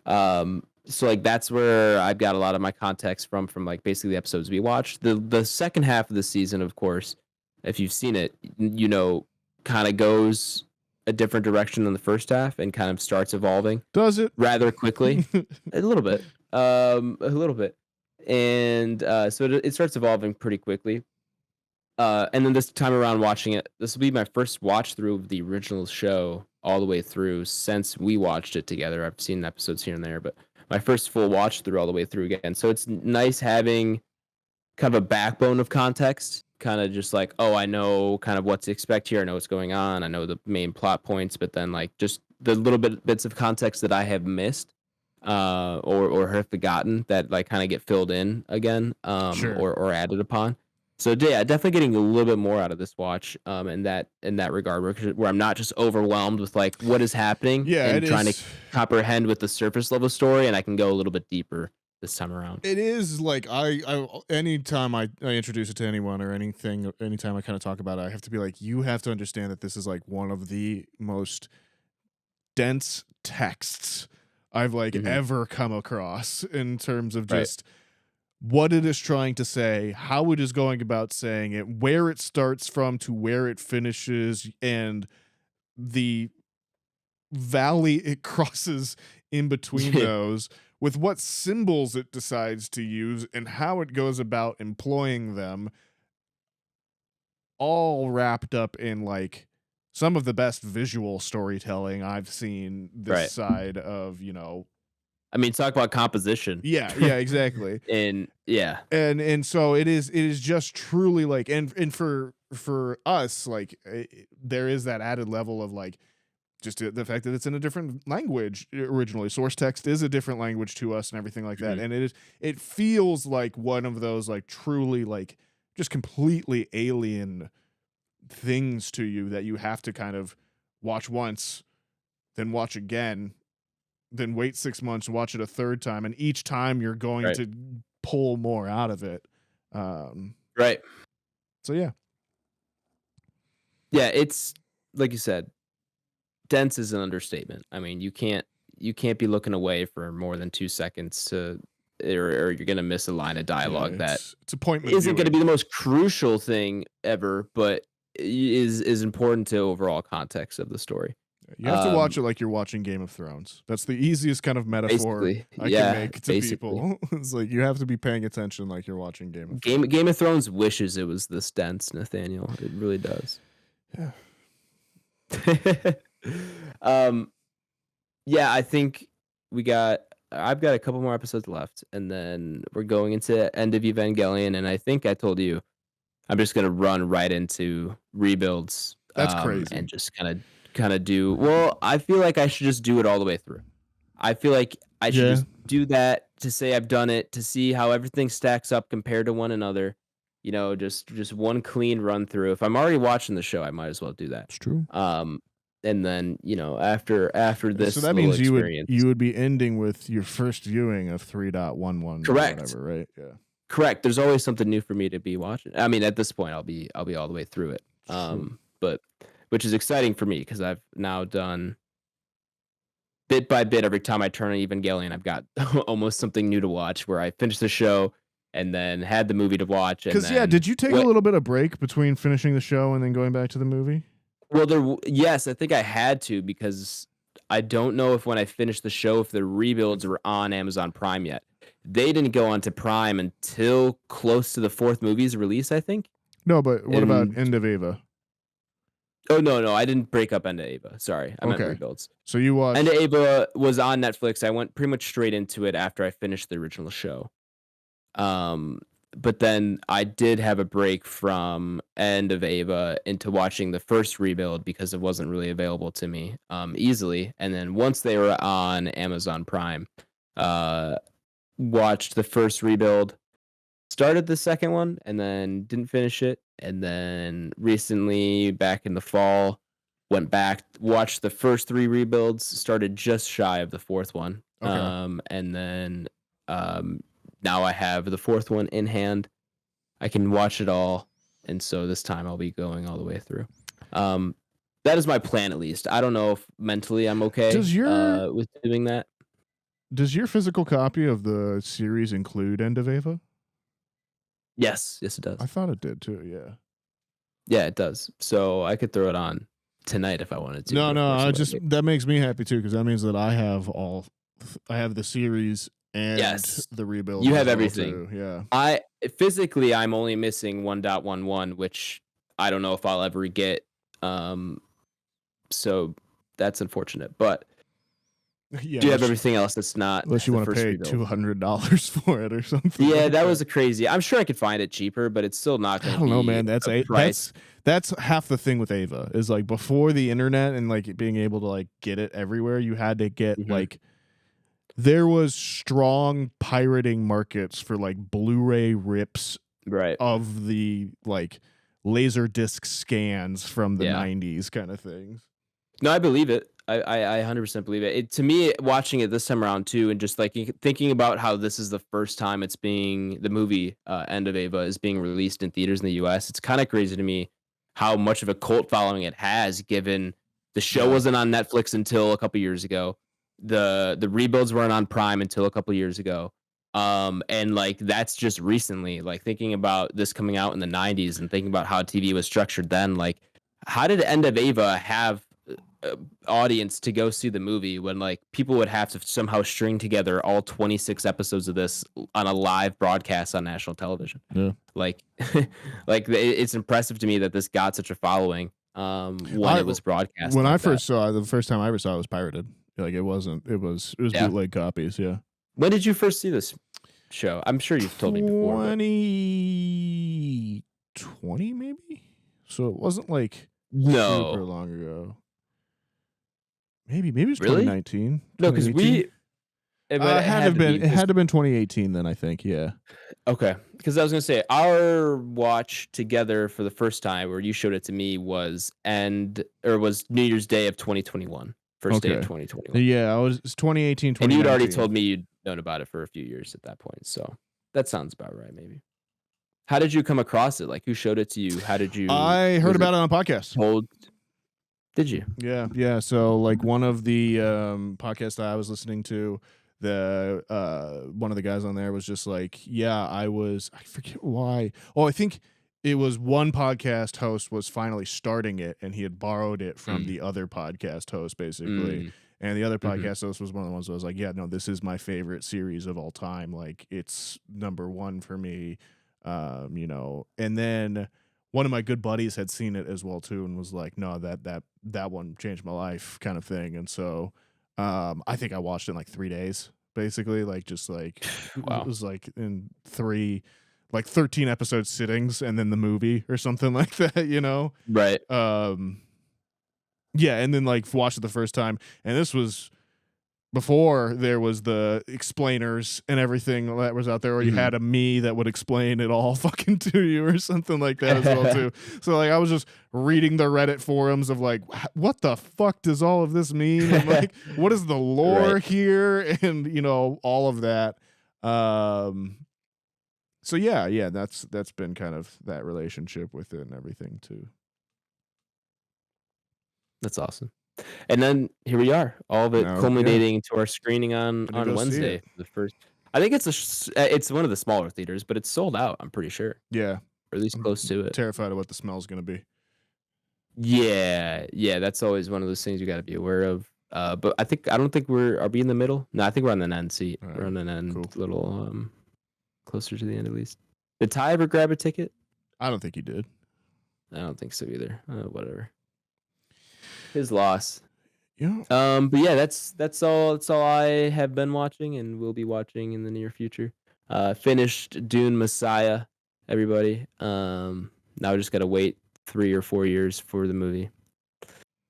So like that's where I've got a lot of my context from like basically the episodes we watched. The second half of the season, of course, if you've seen it, you know, kind of goes a different direction than the first half and kind of starts evolving. Does it? Rather quickly. A little bit. And so it starts evolving pretty quickly. And then this time around watching it, this will be my first watch through of the original show all the way through since we watched it together. I've seen episodes here and there, but my first full watch through all the way through again. So it's nice having kind of a backbone of context, kind of just like, oh, I know kind of what to expect here. I know what's going on. I know the main plot points, but then like just the little bits of context that I have missed or have forgotten that like kind of get filled in again or added upon. So yeah, definitely getting a little bit more out of this watch in that regard where I'm not just overwhelmed with like what is happening and trying to comprehend with the surface level story, and I can go a little bit deeper this time around. It is like I anytime I introduce it to anyone or anything, anytime I kind of talk about it, I have to be like, you have to understand that this is like one of the most dense texts I've like ever come across in terms of just what it is trying to say, how it is going about saying it, where it starts from to where it finishes, and the valley it crosses in between those, with what symbols it decides to use and how it goes about employing them, all wrapped up in like some of the best visual storytelling I've seen this side of, you know. I mean, talk about composition. Yeah, exactly. And so it is just truly like, and for us, like there is that added level of like just the fact that it's in a different language originally. Source text is a different language to us and everything like that. And it feels like one of those like truly like just completely alien things to you that you have to kind of watch once, then watch again, then wait 6 months and watch it a third time, and each time you're going to pull more out of it. So yeah, it's like you said, dense is an understatement. I mean, you can't be looking away for more than 2 seconds to or you're gonna miss a line of dialogue that it's appointment isn't going to viewing. be the most crucial thing ever, but is important to overall context of the story. You have to watch it like you're watching Game of Thrones. That's the easiest kind of metaphor Basically, I can make to people. It's like you have to be paying attention like you're watching Game of Thrones. Game of Thrones wishes it was this dense, Nathaniel. It really does. Yeah. Yeah, I think I've got a couple more episodes left, and then we're going into End of Evangelion, and I think I told you I'm just gonna run right into rebuilds. That's crazy. And just kind of do. Well, I feel like I should just do it all the way through. I feel like I should just do that to say I've done it, to see how everything stacks up compared to one another. You know, just one clean run through. If I'm already watching the show, I might as well do that. It's true. And then, you know, after this, so that means you would be ending with your first viewing of 3.11. Correct. Or whatever, right? Yeah. Correct. There's always something new for me to be watching. I mean, at this point, I'll be all the way through it. But which is exciting for me because I've now done bit by bit. Every time I turn on Evangelion, I've got almost something new to watch. Where I finished the show and then had the movie to watch. Because did you take a little bit of break between finishing the show and then going back to the movie? Well, yes, I think I had to because I don't know if when I finished the show if the rebuilds were on Amazon Prime yet. They didn't go onto Prime until close to the fourth movie's release, I think. No, but what about End of Eva? Oh no, I didn't break up End of Eva. Sorry, I meant rebuilds. So you watched End of Eva was on Netflix. I went pretty much straight into it after I finished the original show. But then I did have a break from End of Eva into watching the first rebuild because it wasn't really available to me easily. And then once they were on Amazon Prime, watched the first rebuild, started the second one, and then didn't finish it. And then recently, back in the fall, went back, watched the first three rebuilds, started just shy of the fourth one. And then now I have the fourth one in hand. I can watch it all. And so this time I'll be going all the way through. That is my plan, at least. I don't know if mentally I'm okay with doing that. Does your physical copy of the series include End of Eva? Yes, it does. I thought it did too, yeah. Yeah, it does. So I could throw it on tonight if I wanted to. No, that makes me happy too, because that means that I have the series and the rebuild. You have everything. Too. Yeah. I'm only missing 1.11, which I don't know if I'll ever get. So that's unfortunate. But do you have everything else that's not? Unless you want to pay $200 for it or something. Yeah, that was crazy. I'm sure I could find it cheaper, but it's still not going to be. I don't know, man. That's half the thing with Ava is like before the internet and like being able to like get it everywhere, you had to get like. There was strong pirating markets for like Blu-ray rips of the like laser disc scans from the 90s kind of things. No, I believe it. I 100% believe it. To me, watching it this time around too, and just like thinking about how this is the first time the movie End of Eva is being released in theaters in the US, it's kind of crazy to me how much of a cult following it has, given the show wasn't on Netflix until a couple years ago. The rebuilds weren't on Prime until a couple years ago. And like that's just recently, like thinking about this coming out in the 90s and thinking about how TV was structured then, like how did End of Eva have audience to go see the movie when like people would have to somehow string together all 26 episodes of this on a live broadcast on national television? Like it's impressive to me that this got such a following when it was broadcast. When I first saw it, the first time I ever saw it was pirated. Like it was bootleg copies. When did you first see this show? I'm sure you've told me before. 2020 maybe. So it wasn't like super long ago. Maybe it was 2019. No, because it had to have been 2018 then, I think. Yeah. Okay, because I was gonna say our watch together for the first time, where you showed it to me, was New Year's Day of 2021. First day of 2021. Yeah, it was 2018, 2019. And you'd already told me you'd known about it for a few years at that point. So that sounds about right, maybe. How did you come across it? Like, who showed it to you? How did you... I heard about it on a podcast. Did you? Yeah. So, like, one of the podcasts that I was listening to, one of the guys on there was just like, yeah, I forget why. Oh, I think it was one podcast host was finally starting it, and he had borrowed it from the other podcast host, basically. And the other podcast host was one of the ones that was like, yeah, no, this is my favorite series of all time. Like, it's number one for me. And then one of my good buddies had seen it as well too, and was like, no, that one changed my life, kind of thing. And so I think I watched it in like 3 days, basically, like just like Wow. it was like in 13 episode sittings, and then the movie or something like that, Right. Yeah, and then like watched it the first time, and this was before there was the explainers and everything that was out there, or you had a me that would explain it all fucking to you or something like that as well too. So like I was just reading the Reddit forums of like, what the fuck does all of this mean? And like, what is the lore here? And all of that. So yeah, that's been kind of that relationship with it and everything too. That's awesome. And then here we are, all of it culminating to our screening on Wednesday. The first, I think it's one of the smaller theaters, but it's sold out. I'm pretty sure. Yeah, or at least close to it. Terrified of what the smell's gonna be. Yeah, that's always one of those things you got to be aware of. But I don't think are we in the middle? No, I think we're on the end seat. We're on an end, cool. Little closer to the end at least. Did Ty ever grab a ticket? I don't think he did. I don't think so either. Whatever. His loss. Yeah. But yeah, that's all I have been watching and will be watching in the near future. Finished Dune Messiah, everybody. Now we just gotta wait 3 or 4 years for the movie.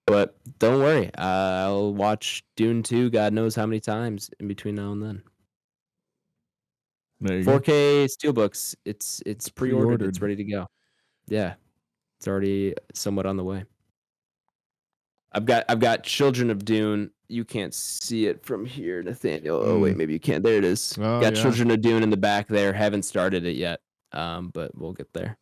But don't worry, I'll watch Dune 2 God knows how many times in between now and then. There you 4K Steelbooks, it's pre-ordered. It's ready to go. Yeah. It's already somewhat on the way. I've got Children of Dune. You can't see it from here, Nathaniel. Oh wait, maybe you can. There it is. Got Children of Dune in the back there. Haven't started it yet. But we'll get there.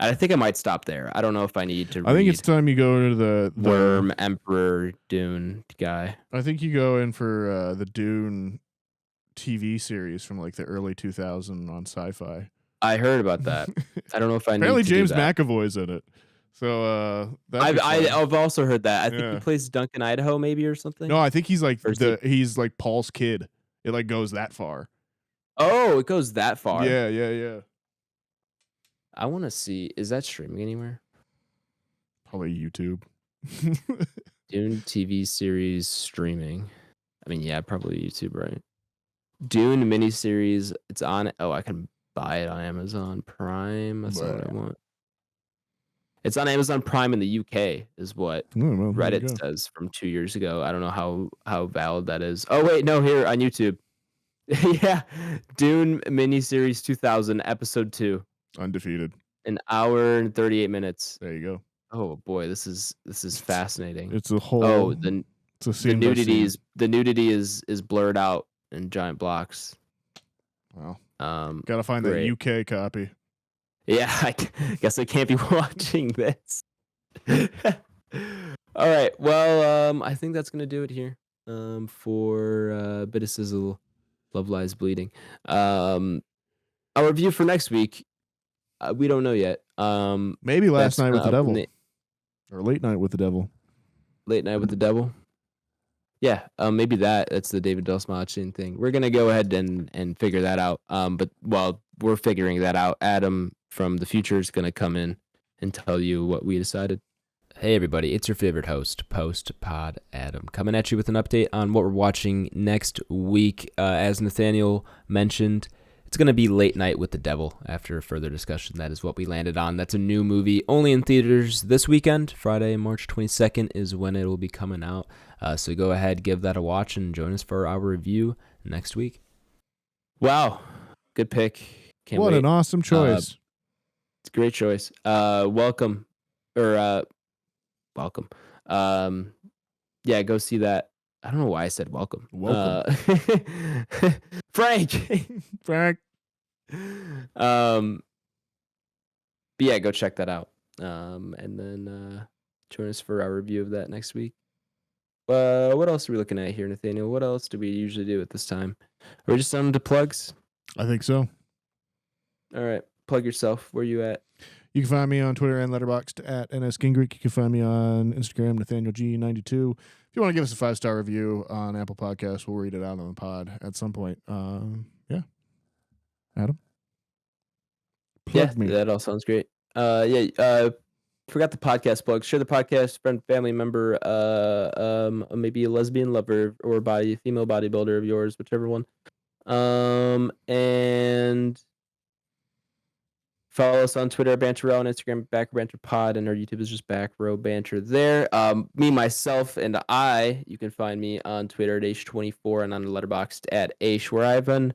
I think I might stop there. I don't know if I need to. I think it's time you go into the Worm Emperor Dune guy. I think you go in for the Dune TV series from like the early 2000s on Sci-Fi. I heard about that. I don't know if I apparently need to James do that. McAvoy's in it. So I've also heard that. I think he plays Duncan Idaho maybe or something. No, I think he's like he's like Paul's kid. It like goes that far. Oh, it goes that far. Yeah. I want to see. Is that streaming anywhere? Probably YouTube. Dune TV series streaming. I mean, yeah, probably YouTube, right? Dune miniseries. It's on. Oh, I can buy it on Amazon Prime. That's not what I want. It's on Amazon Prime in the UK, is what Reddit says from 2 years ago. I don't know how valid that is. Oh wait, no, here on YouTube. Yeah, Dune miniseries 2000 episode 2. Undefeated. 1 hour and 38 minutes. There you go. Oh boy, this is fascinating. It's a whole. Oh, the nudity is blurred out in giant blocks. Wow. Gotta find that UK copy. Yeah, I guess I can't be watching this. All right. Well, I think that's gonna do it here. For Bit of Sizzle, Love Lies Bleeding. Our review for next week, we don't know yet. Maybe Last Night with the Devil, or Late Night with the Devil. Late Night with the Devil. Yeah, maybe that's the David Delsmachin thing. We're gonna go ahead and figure that out. But while we're figuring that out, Adam from the future is gonna come in and tell you what we decided. Hey everybody, it's your favorite host, Post Pod Adam, coming at you with an update on what we're watching next week. As Nathaniel mentioned, it's going to be Late Night with the Devil. After further discussion, that is what we landed on. That's a new movie, only in theaters this weekend. Friday, March 22nd is when it will be coming out. So go ahead, give that a watch, and join us for our review next week. Wow, good pick. Can't wait. What an awesome choice. It's a great choice. Welcome. Yeah, go see that. I don't know why I said welcome. Welcome. Frank. Frank. But yeah, go check that out. And then join us for our review of that next week. What else are we looking at here, Nathaniel? What else do we usually do at this time? Are we just on to plugs? I think so. All right, plug yourself. Where you at? You can find me on Twitter and Letterboxd at @nsgingrick. You can find me on Instagram, NathanielG92. If you want to give us a 5-star review on Apple Podcasts, we'll read it out on the pod at some point. Yeah. Adam? Plug me. That all sounds great. Forgot the podcast plug. Share the podcast, friend, family member, maybe a lesbian lover or female bodybuilder of yours, whichever one. And follow us on Twitter, Banter, on Instagram, Back Banter Pod, and our YouTube is just Back Row Banter there. Me, myself, and I, you can find me on Twitter at H24 and on the Letterboxd at H, where I've been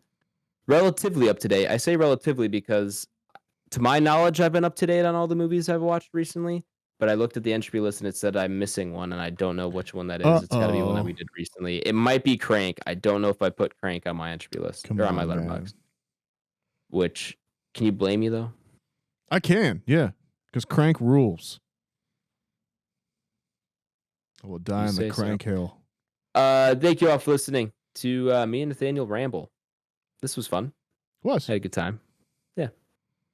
relatively up to date. I say relatively because, to my knowledge, I've been up to date on all the movies I've watched recently. But I looked at the entropy list and it said I'm missing one, and I don't know which one that is. It's got to be one that we did recently. It might be Crank. I don't know if I put Crank on my entropy list or on my Letterboxd. Which, can you blame me though? I can, yeah, because Crank rules. I will die on the Crank hill. Thank you all for listening to me and Nathaniel ramble. This was fun. Was. Had a good time. Yeah.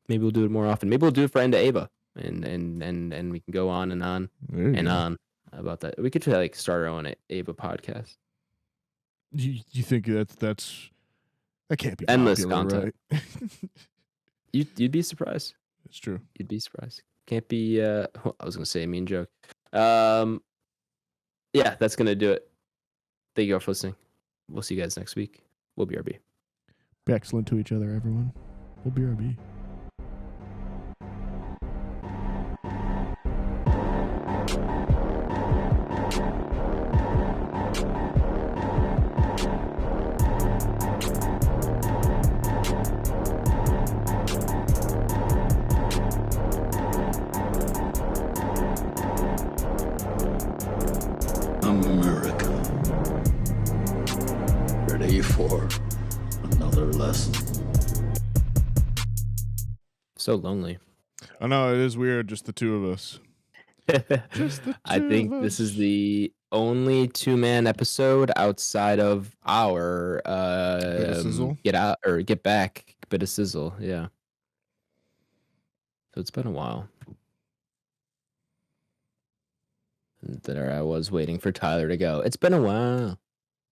Maybe we'll do it more often. Maybe we'll do it for End to Ava. And we can go on and on and on about that. We could like start our own Ava podcast. You think that can't be endless popular, content? Right? You'd be surprised. It's true. You'd be surprised. Can't be. I was gonna say a mean joke. Yeah, that's gonna do it. Thank you all for listening. We'll see you guys next week. We'll be RB. Be excellent to each other, everyone. We'll be RB. America. Ready for another lesson. So lonely. I know, it is weird, just the two of us. Just the two I think of this us. is the only 2-man episode outside of our Bit of Sizzle? Get Out or Get Back, Bit of Sizzle. Yeah. So it's been a while. And there I was waiting for Tyler to go. It's been a while.